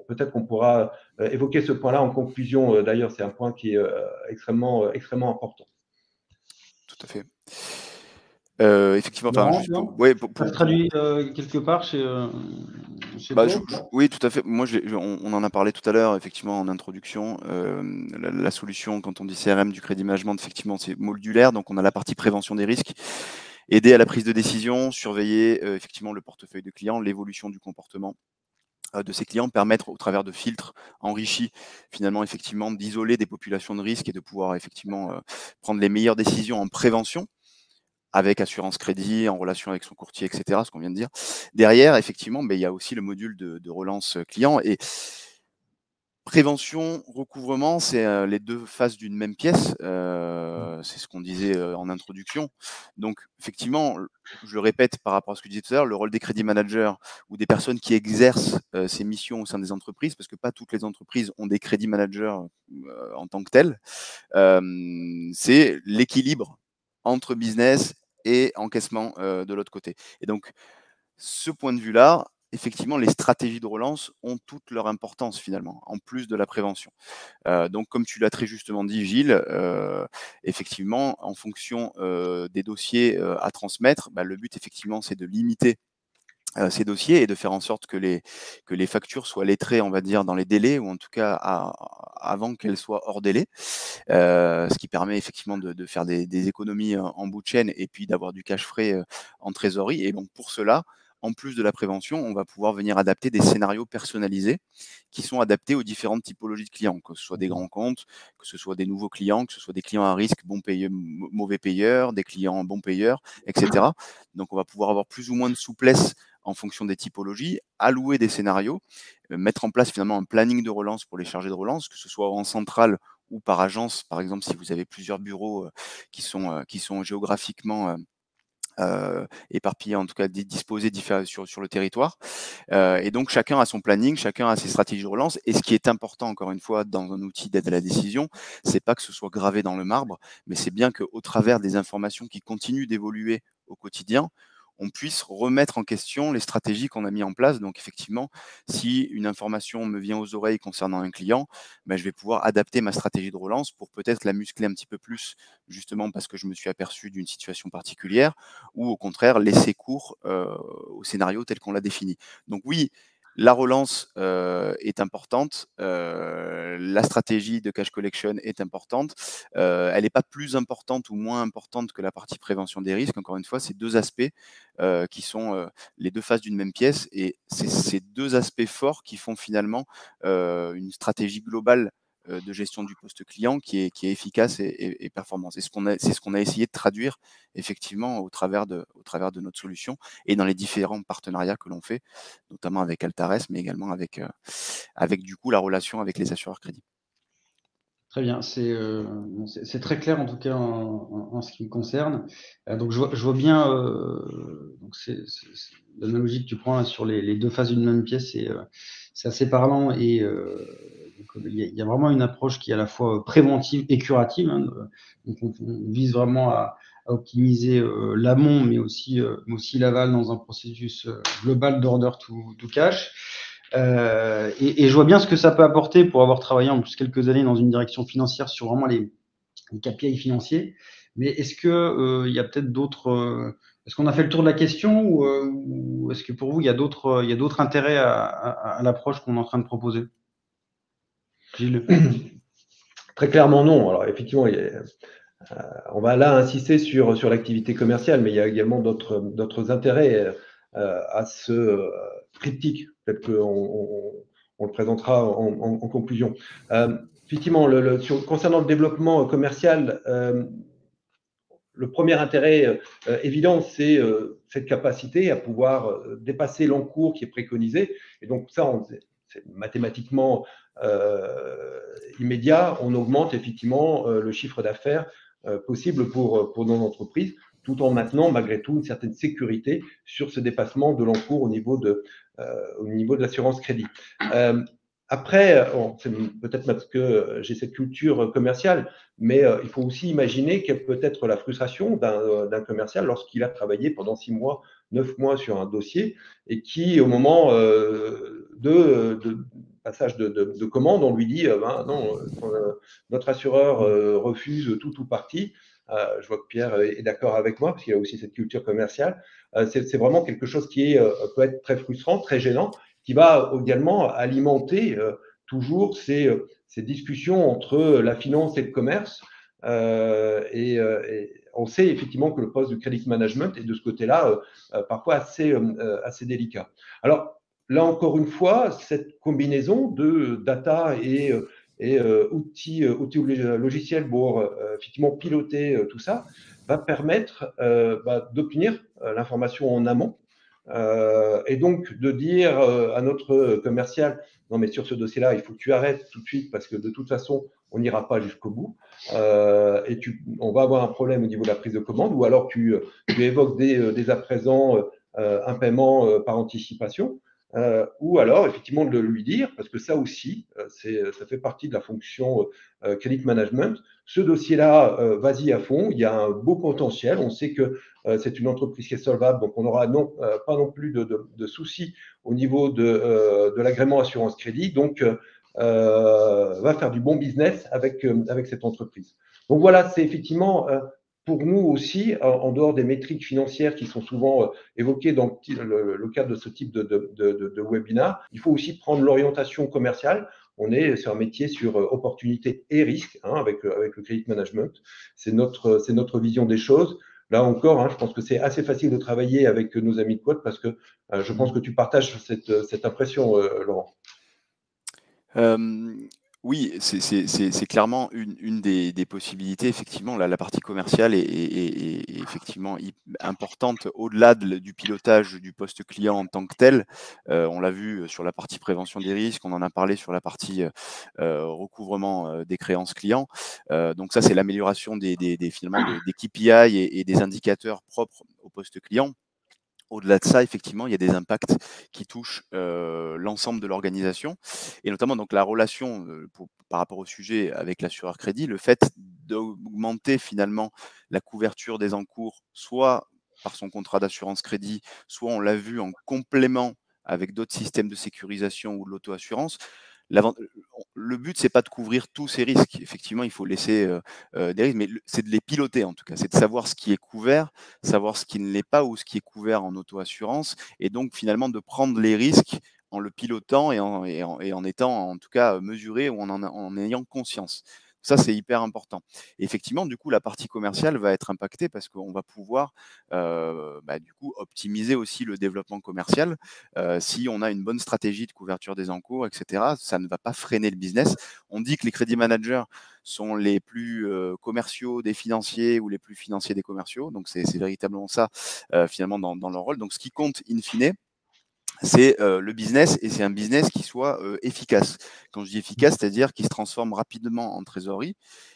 Peut-être qu'on pourra évoquer ce point-là en conclusion. D'ailleurs, c'est un point qui est extrêmement important. Tout à fait. Effectivement, Laurent, juste non ouais, ça se traduit quelque part chez bah, toi? oui, tout à fait. Moi, on en a parlé tout à l'heure, effectivement, en introduction. La solution, quand on dit CRM du crédit management, effectivement, c'est modulaire. Donc, on a la partie prévention des risques, aider à la prise de décision, surveiller effectivement le portefeuille de clients, l'évolution du comportement de ces clients, permettre au travers de filtres enrichis, finalement, effectivement, d'isoler des populations de risque et de pouvoir effectivement prendre les meilleures décisions en prévention avec assurance crédit, en relation avec son courtier, etc., ce qu'on vient de dire. Derrière, effectivement, il y a aussi le module de relance client. Et prévention, recouvrement, c'est les deux faces d'une même pièce. C'est ce qu'on disait en introduction. Donc, effectivement, je le répète par rapport à ce que je disais tout à l'heure, le rôle des crédit managers ou des personnes qui exercent ces missions au sein des entreprises, parce que pas toutes les entreprises ont des crédit managers en tant que tels, c'est l'équilibre entre business et encaissement de l'autre côté. Et donc, ce point de vue-là, effectivement, les stratégies de relance ont toute leur importance finalement, en plus de la prévention. Donc, comme tu l'as très justement dit, Gilles, effectivement, en fonction des dossiers à transmettre, le but, effectivement, c'est de limiter ces dossiers et de faire en sorte que les factures soient lettrées, on va dire, dans les délais ou en tout cas avant qu'elles soient hors délai, ce qui permet effectivement de faire des économies en bout de chaîne et puis d'avoir du cash frais en trésorerie. Et donc pour cela, en plus de la prévention, on va pouvoir venir adapter des scénarios personnalisés qui sont adaptés aux différentes typologies de clients, que ce soit des grands comptes, que ce soit des nouveaux clients, que ce soit des clients à risque, bons payeurs, mauvais payeurs, des clients bons payeurs, etc. Donc on va pouvoir avoir plus ou moins de souplesse en fonction des typologies, allouer des scénarios, mettre en place finalement un planning de relance pour les chargés de relance, que ce soit en centrale ou par agence, par exemple si vous avez plusieurs bureaux qui sont géographiquement éparpillés, en tout cas disposés sur le territoire. Et donc chacun a son planning, chacun a ses stratégies de relance. Et ce qui est important, encore une fois, dans un outil d'aide à la décision, c'est pas que ce soit gravé dans le marbre, mais c'est bien qu'au travers des informations qui continuent d'évoluer au quotidien, on puisse remettre en question les stratégies qu'on a mis en place. Donc effectivement, si une information me vient aux oreilles concernant un client, je vais pouvoir adapter ma stratégie de relance pour peut-être la muscler un petit peu plus, justement parce que je me suis aperçu d'une situation particulière, ou au contraire laisser cours au scénario tel qu'on l'a défini. Donc oui, la relance est importante, la stratégie de cash collection est importante, elle n'est pas plus importante ou moins importante que la partie prévention des risques. Encore une fois, c'est deux aspects qui sont les deux faces d'une même pièce, et c'est ces deux aspects forts qui font finalement une stratégie globale de gestion du poste client qui est efficace et performante. C'est ce qu'on a essayé de traduire effectivement au travers de notre solution et dans les différents partenariats que l'on fait, notamment avec Altares, mais également avec du coup la relation avec les assureurs crédits. Très bien, c'est très clair en tout cas en ce qui me concerne. Donc je vois bien donc l'analogie que tu prends là, sur les deux faces d'une même pièce, c'est assez parlant, et donc, il y a vraiment une approche qui est à la fois préventive et curative, hein. Donc on vise vraiment à optimiser l'amont, mais aussi l'aval dans un processus global d'order to cash. Et je vois bien ce que ça peut apporter pour avoir travaillé en plus quelques années dans une direction financière sur vraiment les KPI financiers. Mais est-ce que il y a peut-être d'autres est-ce qu'on a fait le tour de la question, ou est-ce que pour vous il y a d'autres intérêts à l'approche qu'on est en train de proposer? Gilles? Très clairement, non. Alors, effectivement, on va là insister sur l'activité commerciale, mais il y a également d'autres intérêts à ce triptyque, tel qu'on le présentera en conclusion. Effectivement, concernant le développement commercial, le premier intérêt évident, c'est cette capacité à pouvoir dépasser l'encours qui est préconisé. Et donc ça, c'est mathématiquement immédiat. On augmente effectivement le chiffre d'affaires possible pour nos entreprises, tout en maintenant malgré tout une certaine sécurité sur ce dépassement de l'encours au niveau de l'assurance crédit. Après, c'est peut-être parce que j'ai cette culture commerciale, mais il faut aussi imaginer quelle peut être la frustration d'un commercial lorsqu'il a travaillé pendant 6 mois, 9 mois sur un dossier, et qui, au moment de passage de commande, on lui dit non, notre assureur refuse tout ou partie. Je vois que Pierre est d'accord avec moi parce qu'il a aussi cette culture commerciale. C'est vraiment quelque chose qui peut être très frustrant, très gênant, qui va également alimenter toujours ces discussions entre la finance et le commerce. Et on sait effectivement que le poste de credit management est de ce côté-là parfois assez délicat. Alors, là encore une fois, cette combinaison de data et outils logiciels pour effectivement piloter tout ça va permettre d'obtenir l'information en amont et donc de dire à notre commercial, non mais sur ce dossier-là, il faut que tu arrêtes tout de suite parce que de toute façon, on n'ira pas jusqu'au bout on va avoir un problème au niveau de la prise de commande ou alors tu évoques dès à présent un paiement par anticipation. Ou alors effectivement de lui dire, parce que ça aussi, ça fait partie de la fonction credit management, ce dossier-là, vas-y à fond, il y a un beau potentiel, on sait que c'est une entreprise qui est solvable, donc on n'aura pas non plus de soucis au niveau de l'agrément assurance crédit, donc va faire du bon business avec cette entreprise. Donc voilà, c'est effectivement pour nous aussi, en dehors des métriques financières qui sont souvent évoquées dans le cadre de ce type de webinaire, il faut aussi prendre l'orientation commerciale. On est sur un métier sur opportunité et risque avec le credit management. C'est notre vision des choses. Là encore, je pense que c'est assez facile de travailler avec nos amis de Quote parce que je pense que tu partages cette impression, Laurent. Oui, c'est clairement une des possibilités. Effectivement, la partie commerciale est effectivement importante au-delà du pilotage du poste client en tant que tel. On l'a vu sur la partie prévention des risques, on en a parlé sur la partie recouvrement des créances clients. Donc ça, c'est l'amélioration finalement des KPI et des indicateurs propres au poste client. Au-delà de ça, effectivement, il y a des impacts qui touchent l'ensemble de l'organisation, et notamment donc la relation par rapport au sujet avec l'assureur crédit, le fait d'augmenter finalement la couverture des encours, soit par son contrat d'assurance crédit, soit on l'a vu en complément avec d'autres systèmes de sécurisation ou de l'auto-assurance. Le but, c'est pas de couvrir tous ces risques. Effectivement, il faut laisser des risques, mais c'est de les piloter en tout cas. C'est de savoir ce qui est couvert, savoir ce qui ne l'est pas ou ce qui est couvert en auto-assurance, et donc finalement de prendre les risques en le pilotant et en étant en tout cas mesuré ou en ayant conscience. Ça, c'est hyper important. Et effectivement, du coup, la partie commerciale va être impactée parce qu'on va pouvoir du coup optimiser aussi le développement commercial. Si on a une bonne stratégie de couverture des encours, etc., ça ne va pas freiner le business. On dit que les crédit managers sont les plus commerciaux des financiers ou les plus financiers des commerciaux. Donc, c'est véritablement ça, finalement, dans leur rôle. Donc, ce qui compte, in fine, c'est le business, et c'est un business qui soit efficace. Quand je dis efficace, c'est-à-dire qui se transforme rapidement en trésorerie.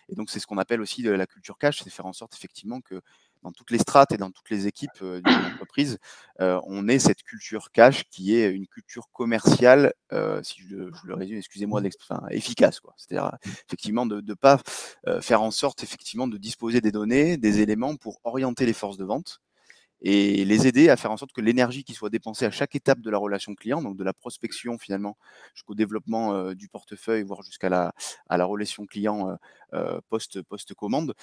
Et donc, c'est ce qu'on appelle aussi la culture cash, c'est faire en sorte effectivement que dans toutes les strates et dans toutes les équipes d'une entreprise, on ait cette culture cash qui est une culture commerciale, si je le résume, excusez-moi, efficace, quoi. C'est-à-dire effectivement de ne pas faire en sorte effectivement de disposer des données, des éléments pour orienter les forces de vente et les aider à faire en sorte que l'énergie qui soit dépensée à chaque étape de la relation client, donc de la prospection finalement jusqu'au développement du portefeuille, voire jusqu'à la relation client post-commande,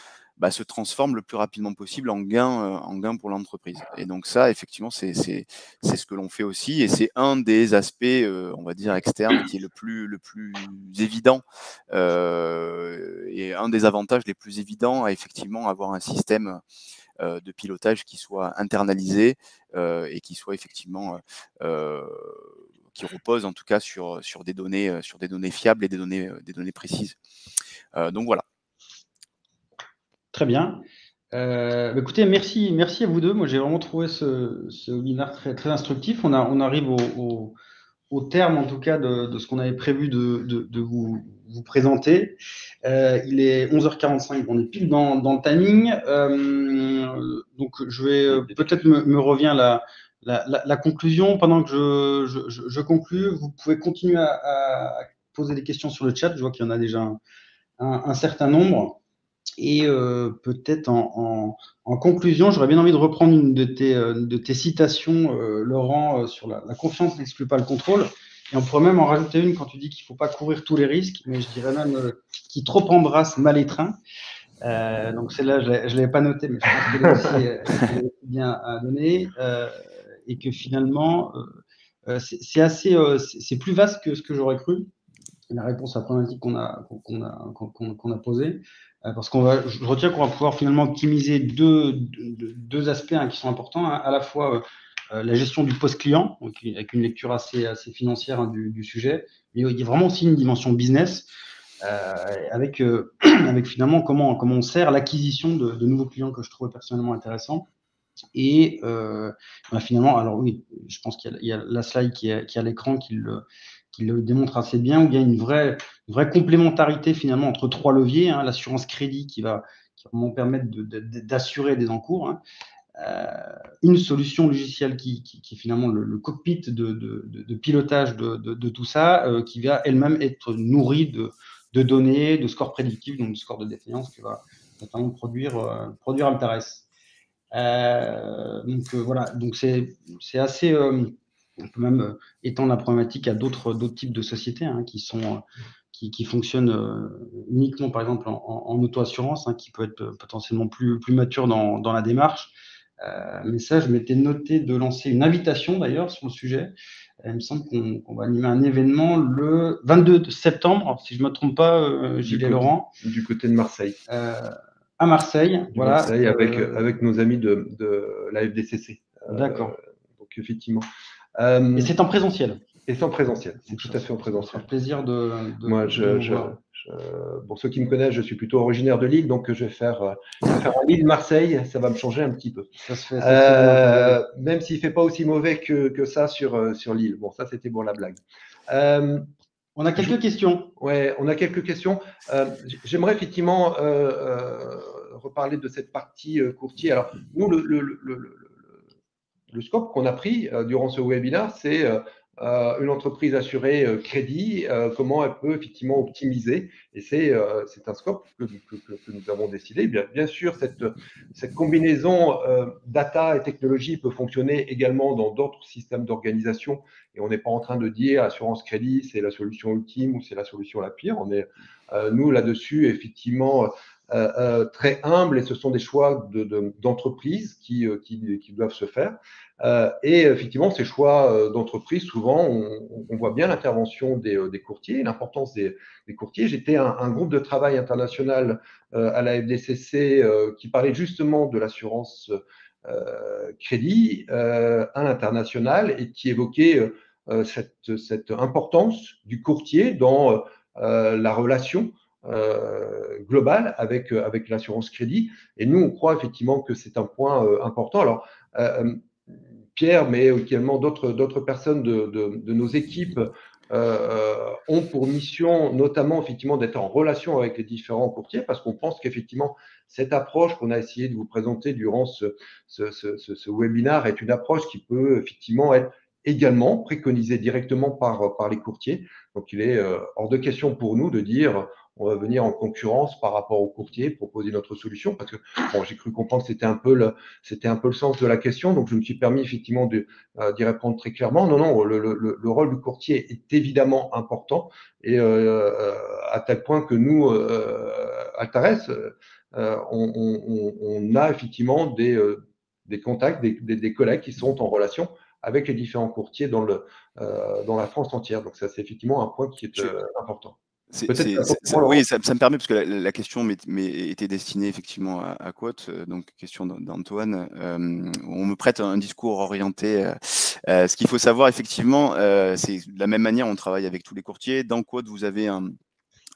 se transforme le plus rapidement possible en gain pour l'entreprise. Et donc ça, effectivement, c'est ce que l'on fait aussi, et c'est un des aspects, on va dire, externes qui est le plus évident et un des avantages les plus évidents à effectivement avoir un système de pilotage qui soit internalisé et qui soit effectivement qui repose en tout cas sur des données fiables et des données précises. Donc voilà. Très bien. Écoutez, merci à vous deux. Moi, j'ai vraiment trouvé ce webinaire très, très instructif. On arrive au terme, en tout cas, de ce qu'on avait prévu de vous présenter. Il est 11h45, on est pile dans le timing. Donc, je vais peut-être me revient la conclusion. Pendant que je conclue, vous pouvez continuer à poser des questions sur le chat. Je vois qu'il y en a déjà un certain nombre. Et peut-être en conclusion, j'aurais bien envie de reprendre une de tes citations, Laurent, sur la confiance n'exclut pas le contrôle. Et on pourrait même en rajouter une quand tu dis qu'il ne faut pas couvrir tous les risques, mais je dirais même qui trop embrasse mal étreint. Donc celle-là, je ne l'avais pas notée, mais je pense qu'elle est aussi bien donnée. Et que finalement, c'est plus vaste que ce que j'aurais cru, la réponse à la problématique qu'on a posée. Parce je retiens qu'on va pouvoir finalement optimiser deux aspects qui sont importants, hein, à la fois la gestion du post-client, avec une lecture assez financière du sujet, mais il y a vraiment aussi une dimension business, avec finalement comment on sert l'acquisition de nouveaux clients que je trouvais personnellement intéressants. Et finalement, alors oui, je pense qu'il y a la slide qui est à l'écran qui le démontre assez bien, où il y a une vraie complémentarité finalement entre trois leviers, hein, l'assurance crédit qui va vraiment permettre d'assurer des encours, hein, une solution logicielle qui est finalement le cockpit de pilotage de tout ça, qui va elle-même être nourrie de données, de scores prédictifs, donc de scores de défaillance que va notamment produire Altares. Donc voilà, donc c'est assez. On peut même étendre la problématique à d'autres types de sociétés, hein, qui fonctionnent uniquement, par exemple, en auto-assurance, hein, qui peut être potentiellement plus mature dans la démarche. Mais ça, je m'étais noté de lancer une invitation d'ailleurs sur le sujet. Il me semble qu'on va animer un événement le 22 septembre, si je ne me trompe pas, Gilles et Laurent. Du côté de Marseille. À Marseille, voilà. Marseille, avec nos amis de la FDCC. D'accord. Donc effectivement. Et c'est en présentiel. Et c'est en présentiel, c'est tout à fait en présentiel. Ça fait plaisir de Moi, pour ceux qui me connaissent, je suis plutôt originaire de Lille, donc je vais faire un Lille-Marseille, ça va me changer un petit peu. Ça se fait, même s'il ne fait pas aussi mauvais que ça sur Lille. Bon, ça, c'était pour la blague. On a quelques questions. Ouais, on a quelques questions. J'aimerais effectivement reparler de cette partie courtier. Alors, nous, le scope qu'on a pris durant ce webinaire, c'est une entreprise assurée crédit, comment elle peut effectivement optimiser. Et c'est un scope que nous avons décidé. Bien sûr, cette combinaison data et technologie peut fonctionner également dans d'autres systèmes d'organisation. Et on n'est pas en train de dire assurance crédit, c'est la solution ultime ou c'est la solution la pire. On est, nous, là-dessus, effectivement, très humble, et ce sont des choix d'entreprise qui doivent se faire. Et effectivement, ces choix d'entreprise, souvent, on voit bien l'intervention des courtiers, l'importance des courtiers. J'étais un groupe de travail international à la FDCC qui parlait justement de l'assurance crédit à l'international et qui évoquait cette importance du courtier dans la relation globale avec l'assurance crédit. Et nous, on croit effectivement que c'est un point important. Alors, Pierre, mais également d'autres personnes de nos équipes ont pour mission notamment effectivement d'être en relation avec les différents courtiers, parce qu'on pense qu'effectivement cette approche qu'on a essayé de vous présenter durant ce webinaire est une approche qui peut effectivement être également préconisée directement par les courtiers. Donc il est hors de question pour nous de dire on va venir en concurrence par rapport aux courtiers, proposer notre solution, parce que bon, j'ai cru comprendre que c'était un peu le sens de la question, donc je me suis permis effectivement d'y répondre très clairement. Non, le rôle du courtier est évidemment important, et à tel point que nous, Altares, on a effectivement des contacts, des collègues qui sont en relation avec les différents courtiers dans la France entière. Donc ça, c'est effectivement un point qui est important. Oui, ça me permet, parce que la question était destinée effectivement à Quote, donc question d'Antoine. On me prête un discours orienté. Ce qu'il faut savoir effectivement, c'est de la même manière, on travaille avec tous les courtiers. Dans Quote, vous avez un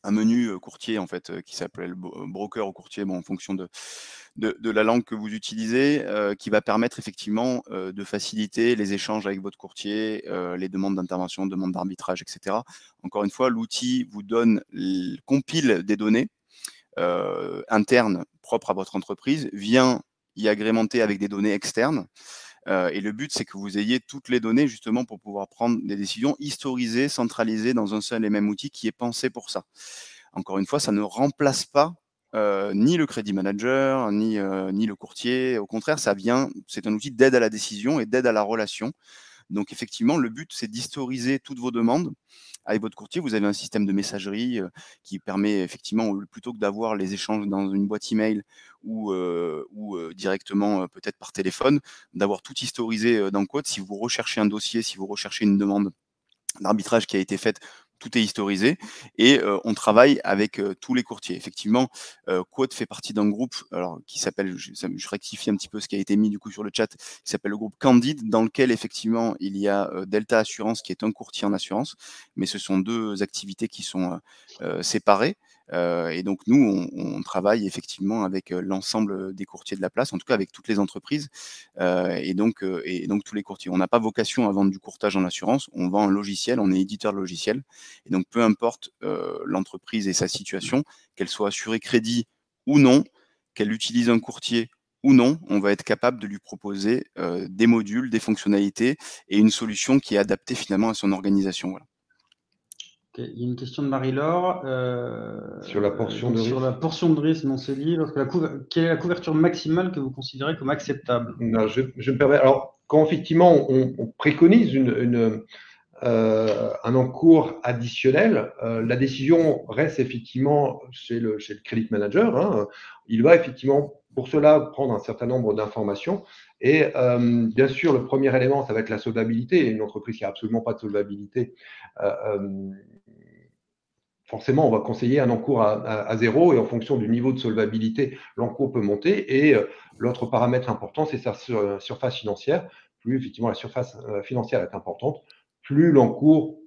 menu courtier en fait qui s'appelle broker ou courtier, en fonction de la langue que vous utilisez, qui va permettre effectivement de faciliter les échanges avec votre courtier, les demandes d'intervention, demandes d'arbitrage, etc. Encore une fois, l'outil vous compile des données internes propres à votre entreprise, vient y agrémenter avec des données externes. Et le but, c'est que vous ayez toutes les données justement pour pouvoir prendre des décisions historisées, centralisées dans un seul et même outil qui est pensé pour ça. Encore une fois, ça ne remplace pas ni le crédit manager, ni le courtier. Au contraire, c'est un outil d'aide à la décision et d'aide à la relation. Donc effectivement, le but, c'est d'historiser toutes vos demandes avec votre courtier. Vous avez un système de messagerie qui permet effectivement, plutôt que d'avoir les échanges dans une boîte email ou directement peut-être par téléphone, d'avoir tout historisé dans Quote. Si vous recherchez un dossier, si vous recherchez une demande d'arbitrage qui a été faite, tout est historisé et on travaille avec tous les courtiers. Effectivement, Quote fait partie d'un groupe alors, qui s'appelle, je rectifie un petit peu ce qui a été mis du coup sur le chat, qui s'appelle le groupe Candide, dans lequel effectivement il y a Delta Assurance qui est un courtier en assurance, mais ce sont deux activités qui sont séparées. Et donc nous, on travaille effectivement avec l'ensemble des courtiers de la place, en tout cas avec toutes les entreprises et donc tous les courtiers. On n'a pas vocation à vendre du courtage en assurance, on vend un logiciel, on est éditeur de logiciel. Et donc peu importe l'entreprise et sa situation, qu'elle soit assurée crédit ou non, qu'elle utilise un courtier ou non, on va être capable de lui proposer des modules, des fonctionnalités et une solution qui est adaptée finalement à son organisation. Voilà. Okay. Il y a une question de Marie-Laure. Sur la portion de risque. Sur la portion de risque non cédée, quelle est la couverture maximale que vous considérez comme acceptable? Non, je me permets. Alors, quand effectivement on préconise un encours additionnel, la décision reste effectivement chez le credit manager. Hein. Il va effectivement pour cela prendre un certain nombre d'informations. Et bien sûr, le premier élément, ça va être la solvabilité. Une entreprise qui n'a absolument pas de solvabilité, forcément, on va conseiller un encours à 0 et en fonction du niveau de solvabilité, l'encours peut monter. Et l'autre paramètre important, c'est sa surface financière. Plus effectivement la surface financière est importante, plus l'encours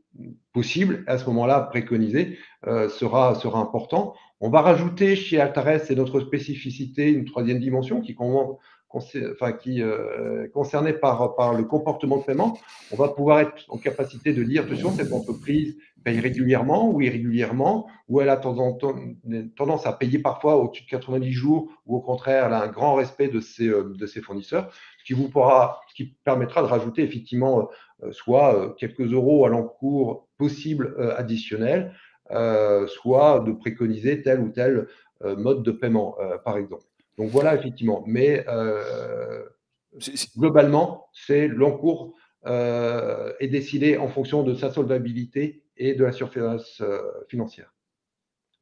possible, à ce moment-là préconisé, sera important. On va rajouter chez Altares, c'est notre spécificité, une troisième dimension qui concernée par le comportement de paiement. On va pouvoir être en capacité de dire, attention, cette entreprise paye régulièrement ou irrégulièrement, ou elle a tendance à payer parfois au-dessus de 90 jours, ou au contraire, elle a un grand respect de ses fournisseurs, ce qui permettra de rajouter effectivement soit quelques euros à l'encours possible additionnel, soit de préconiser tel ou tel mode de paiement, par exemple. Donc voilà, effectivement. Mais globalement, c'est l'encours est décidé en fonction de sa solvabilité et de la surface financière.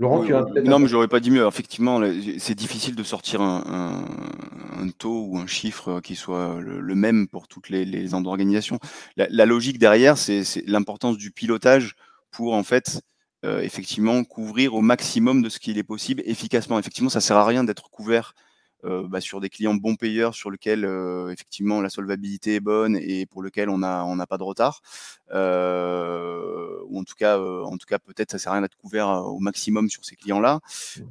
Laurent, tu as peut-être... Non, mais je n'aurais pas dit mieux. Effectivement, c'est difficile de sortir un taux ou un chiffre qui soit le même pour toutes les organisations. La logique derrière, c'est l'importance du pilotage pour en fait effectivement couvrir au maximum de ce qu'il est possible efficacement. Effectivement, ça ne sert à rien d'être couvert sur des clients bons payeurs sur lesquels effectivement la solvabilité est bonne et pour lequel on n'a pas de retard. Ou en tout cas peut-être ça sert à rien d'être couvert au maximum sur ces clients-là.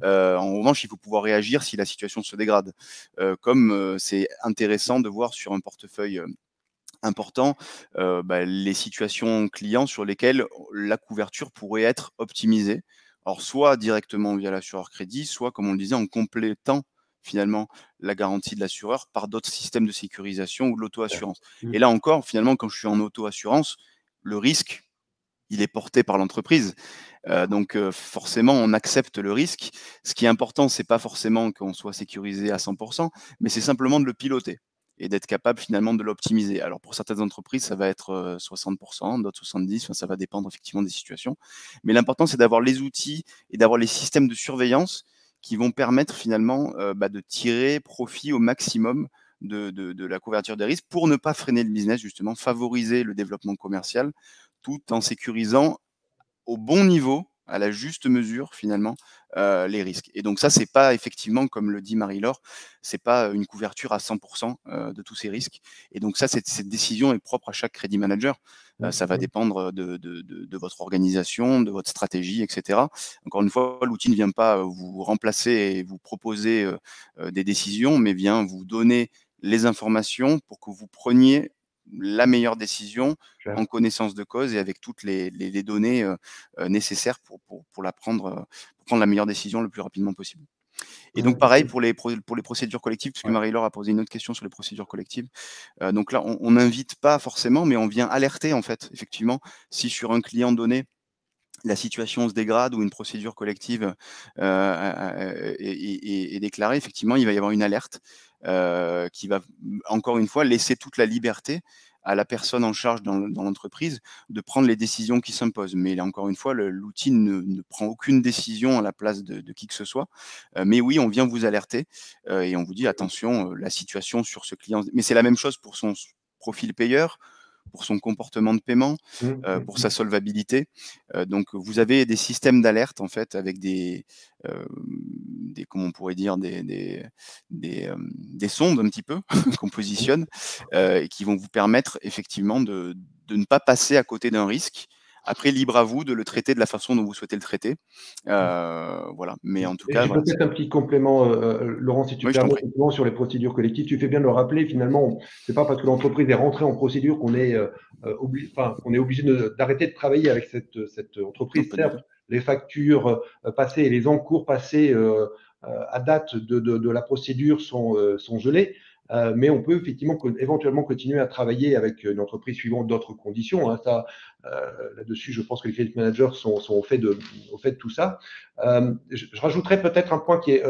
En revanche, il faut pouvoir réagir si la situation se dégrade. Comme c'est intéressant de voir sur un portefeuille important les situations clients sur lesquelles la couverture pourrait être optimisée. Alors soit directement via l'assureur crédit, soit comme on le disait en complétant finalement la garantie de l'assureur par d'autres systèmes de sécurisation ou de l'auto-assurance. Et là encore, finalement, quand je suis en auto-assurance, le risque, il est porté par l'entreprise. Donc forcément, on accepte le risque. Ce qui est important, c'est pas forcément qu'on soit sécurisé à 100%, mais c'est simplement de le piloter et d'être capable finalement de l'optimiser. Alors pour certaines entreprises, ça va être 60%, d'autres 70%, enfin, ça va dépendre effectivement des situations. Mais l'important, c'est d'avoir les outils et d'avoir les systèmes de surveillance qui vont permettre finalement de tirer profit au maximum de la couverture des risques pour ne pas freiner le business, justement, favoriser le développement commercial tout en sécurisant au bon niveau, à la juste mesure finalement, les risques. Et donc ça, c'est pas effectivement, comme le dit Marie-Laure, c'est pas une couverture à 100% de tous ces risques. Et donc ça, cette décision est propre à chaque crédit manager. Ça va dépendre de votre organisation, de votre stratégie, etc. Encore une fois, l'outil ne vient pas vous remplacer et vous proposer des décisions, mais vient vous donner les informations pour que vous preniez la meilleure décision en connaissance de cause et avec toutes les données nécessaires pour prendre la meilleure décision le plus rapidement possible. Et donc pareil pour les procédures collectives, parce que Marie-Laure a posé une autre question sur les procédures collectives. Donc là, on n'invite pas forcément, mais on vient alerter en fait, effectivement, si sur un client donné, la situation se dégrade ou une procédure collective est déclarée, effectivement, il va y avoir une alerte qui va, encore une fois, laisser toute la liberté à la personne en charge dans l'entreprise de prendre les décisions qui s'imposent. Mais là, encore une fois, l'outil ne prend aucune décision à la place de qui que ce soit. Mais oui, on vient vous alerter et on vous dit attention, la situation sur ce client. Mais c'est la même chose pour son profil payeur, pour son comportement de paiement, pour sa solvabilité. Donc, vous avez des systèmes d'alerte en fait avec comment on pourrait dire, des sondes un petit peu qu'on positionne et qui vont vous permettre effectivement de ne pas passer à côté d'un risque. Après, libre à vous de le traiter de la façon dont vous souhaitez le traiter. Voilà. Mais en tout cas, J'ai voilà. peut-être un petit complément, Laurent, si tu Oui, je t'en permets, prie. effectivement, sur les procédures collectives. Tu fais bien de le rappeler. Finalement, c'est pas parce que l'entreprise est rentrée en procédure qu'on est obligé d'arrêter de travailler avec cette Non, entreprise. pas du tout. Certes, les factures passées et les encours passés à date de la procédure sont gelés. Mais on peut effectivement éventuellement continuer à travailler avec une entreprise suivant d'autres conditions. Hein. Là-dessus, je pense que les credit managers sont au fait de tout ça. Je rajouterais peut-être un point qui est,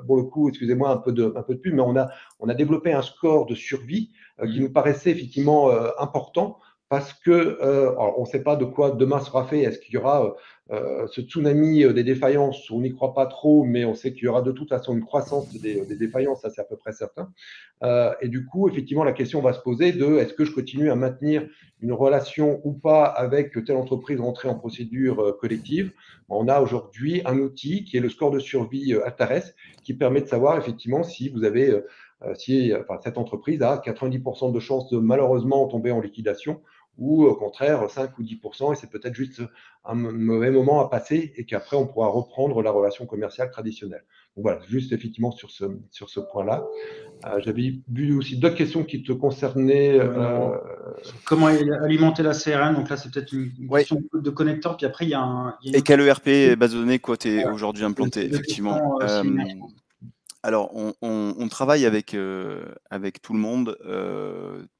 pour le coup, excusez-moi, un peu de pub, mais on a développé un score de survie qui nous paraissait effectivement important parce que alors on ne sait pas de quoi demain sera fait. Est-ce qu'il y aura ce tsunami des défaillances? On n'y croit pas trop, mais on sait qu'il y aura de toute façon une croissance des défaillances, ça c'est à peu près certain. Et du coup, effectivement, la question va se poser de est-ce que je continue à maintenir une relation ou pas avec telle entreprise rentrée en procédure collective? On a aujourd'hui un outil qui est le score de survie Altares qui permet de savoir effectivement si vous avez, cette entreprise a 90% de chances de malheureusement tomber en liquidation ou au contraire 5 ou 10%, et c'est peut-être juste un mauvais moment à passer et qu'après on pourra reprendre la relation commerciale traditionnelle. Donc voilà, juste effectivement sur ce point-là. J'avais vu aussi d'autres questions qui te concernaient. Comment alimenter la CRM? Donc là, c'est peut-être une Ouais. question de connecteur. Puis après, il y a une Et autre quel ERP base de données quoi tu es aujourd'hui c'est implanté, deux effectivement. questions similaires. Alors, on travaille avec tout le monde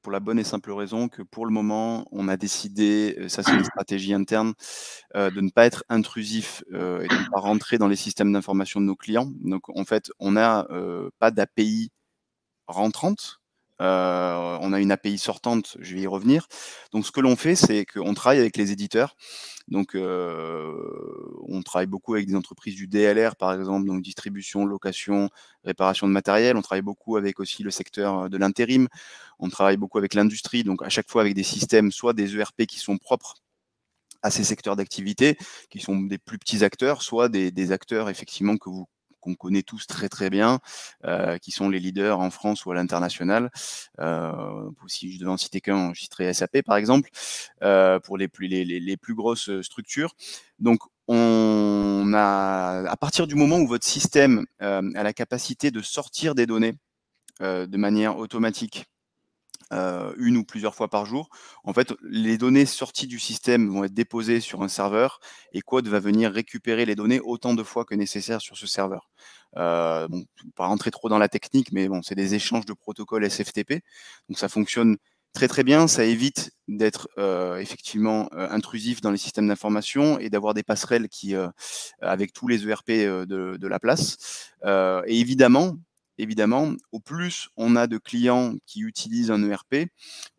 pour la bonne et simple raison que pour le moment, on a décidé, ça c'est une stratégie interne, de ne pas être intrusif et de ne pas rentrer dans les systèmes d'information de nos clients. Donc en fait, on n'a pas d'API rentrante. On a une API sortante, je vais y revenir. Donc ce que l'on fait, c'est qu'on travaille avec les éditeurs. Donc on travaille beaucoup avec des entreprises du DLR, par exemple, donc distribution, location, réparation de matériel. On travaille beaucoup avec aussi le secteur de l'intérim. On travaille beaucoup avec l'industrie, donc à chaque fois avec des systèmes, soit des ERP qui sont propres à ces secteurs d'activité, qui sont des plus petits acteurs, soit des acteurs effectivement qu'on connaît tous très très bien, qui sont les leaders en France ou à l'international. Si je devais en citer qu'un, je citerais SAP par exemple, pour les plus grosses structures. Donc à partir du moment où votre système a la capacité de sortir des données de manière automatique, une ou plusieurs fois par jour. En fait, les données sorties du système vont être déposées sur un serveur et Quad va venir récupérer les données autant de fois que nécessaire sur ce serveur. Bon, pas rentrer trop dans la technique, mais bon, c'est des échanges de protocoles SFTP, donc ça fonctionne très très bien. Ça évite d'être effectivement intrusif dans les systèmes d'information et d'avoir des passerelles avec tous les ERP de la place. Et évidemment, au plus on a de clients qui utilisent un ERP,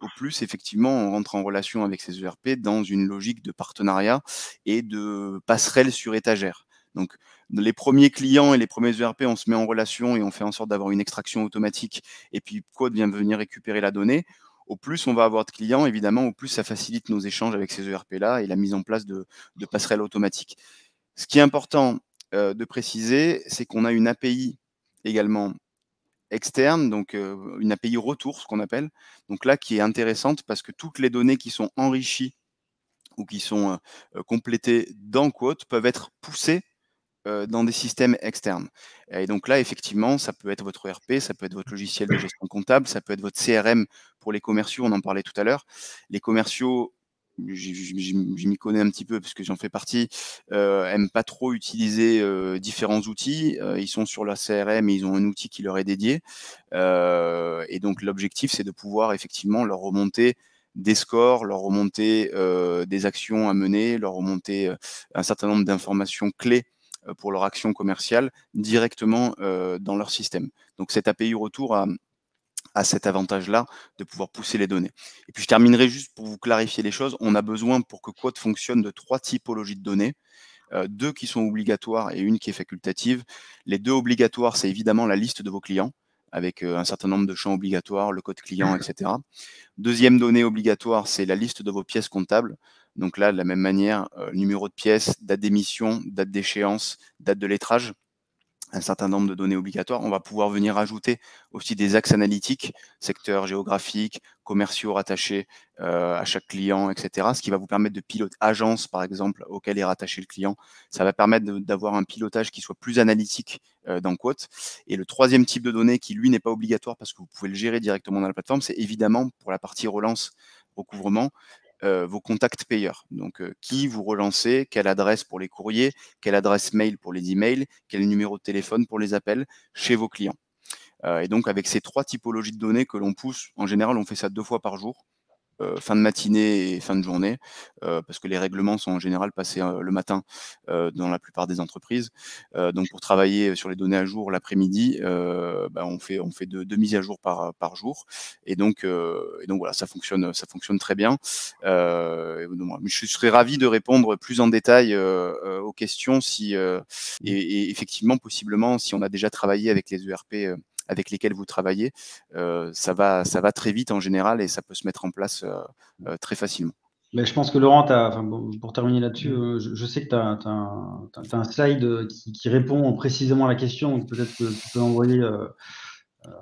au plus effectivement on rentre en relation avec ces ERP dans une logique de partenariat et de passerelle sur étagère. Donc les premiers clients et les premiers ERP, on se met en relation et on fait en sorte d'avoir une extraction automatique et puis Quad vient venir récupérer la donnée. Au plus on va avoir de clients, évidemment, au plus ça facilite nos échanges avec ces ERP-là et la mise en place de passerelles automatiques. Ce qui est important de préciser, c'est qu'on a une API également externe, donc une API retour, ce qu'on appelle. Donc là, qui est intéressante parce que toutes les données qui sont enrichies ou qui sont complétées dans Quote peuvent être poussées dans des systèmes externes. Et donc là, effectivement, ça peut être votre ERP, ça peut être votre logiciel de gestion comptable, ça peut être votre CRM pour les commerciaux, on en parlait tout à l'heure. Les commerciaux, je m'y connais un petit peu parce que j'en fais partie, aiment pas trop utiliser différents outils. Ils sont sur leur CRM et ils ont un outil qui leur est dédié. Et donc l'objectif, c'est de pouvoir effectivement leur remonter des scores, leur remonter des actions à mener, leur remonter un certain nombre d'informations clés pour leur action commerciale directement dans leur système. Donc cette API retour a cet avantage-là de pouvoir pousser les données. Et puis je terminerai juste pour vous clarifier les choses. On a besoin pour que Quote fonctionne de 3 typologies de données. 2 qui sont obligatoires et une qui est facultative. Les 2 obligatoires, c'est évidemment la liste de vos clients, avec un certain nombre de champs obligatoires, le code client, etc. Deuxième donnée obligatoire, c'est la liste de vos pièces comptables. Donc là, de la même manière, numéro de pièce, date d'émission, date d'échéance, date de lettrage, un certain nombre de données obligatoires. On va pouvoir venir ajouter aussi des axes analytiques, secteurs géographiques, commerciaux rattachés à chaque client, etc. Ce qui va vous permettre de piloter, agence par exemple, auquel est rattaché le client. Ça va permettre d'avoir un pilotage qui soit plus analytique dans Quote. Et le troisième type de données qui, lui, n'est pas obligatoire parce que vous pouvez le gérer directement dans la plateforme, c'est évidemment pour la partie relance, recouvrement, vos contacts payeurs. Donc, qui vous relancez, quelle adresse pour les courriers, quelle adresse mail pour les emails, quel numéro de téléphone pour les appels chez vos clients. Et donc, avec ces 3 typologies de données que l'on pousse, en général, on fait ça 2 fois par jour, fin de matinée et fin de journée, parce que les règlements sont en général passés le matin dans la plupart des entreprises. Donc pour travailler sur les données à jour l'après-midi, on fait 2 mises à jour par jour. Et donc voilà, ça fonctionne très bien. Je serais ravi de répondre plus en détail aux questions et effectivement, possiblement, si on a déjà travaillé avec les ERP avec lesquels vous travaillez, ça va très vite en général et ça peut se mettre en place très facilement. Mais je pense que Laurent, pour terminer là-dessus, je sais que tu as un slide qui répond précisément à la question, donc peut-être que tu peux l'envoyer.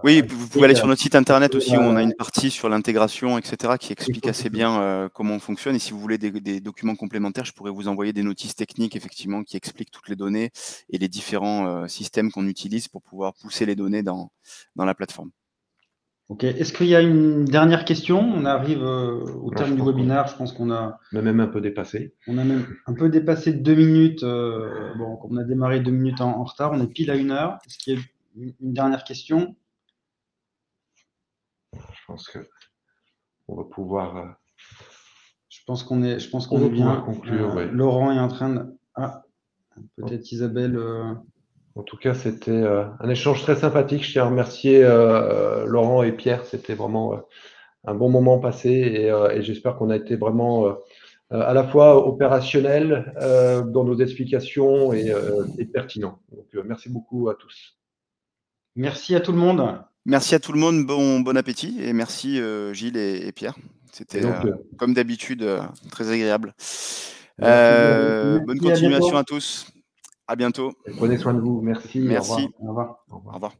Oui, vous pouvez aller sur notre site internet aussi où on a une partie sur l'intégration, etc., qui explique assez bien comment on fonctionne. Et si vous voulez des documents complémentaires, je pourrais vous envoyer des notices techniques, effectivement, qui expliquent toutes les données et les différents systèmes qu'on utilise pour pouvoir pousser les données dans la plateforme. Ok. Est-ce qu'il y a une dernière question? On arrive au terme du webinaire. Je pense qu'on a même un peu dépassé. On a même un peu dépassé de 2 minutes. Bon, on a démarré 2 minutes en retard. On est pile à 1 heure. Est-ce qu'il y a une dernière question? Je pense qu'on va pouvoir. Je pense qu'on est bien. Conclure, ouais. Laurent est en train de. Ah, peut-être Isabelle. En tout cas, c'était un échange très sympathique. Je tiens à remercier Laurent et Pierre. C'était vraiment un bon moment passé et j'espère qu'on a été vraiment à la fois opérationnel dans nos explications et pertinent. Donc, merci beaucoup à tous. Merci à tout le monde. Merci à tout le monde. Bon appétit et merci Gilles et Pierre. C'était comme d'habitude très agréable. Bonne continuation à tous. À bientôt. Prenez soin de vous. Merci. Merci. Au revoir. Au revoir.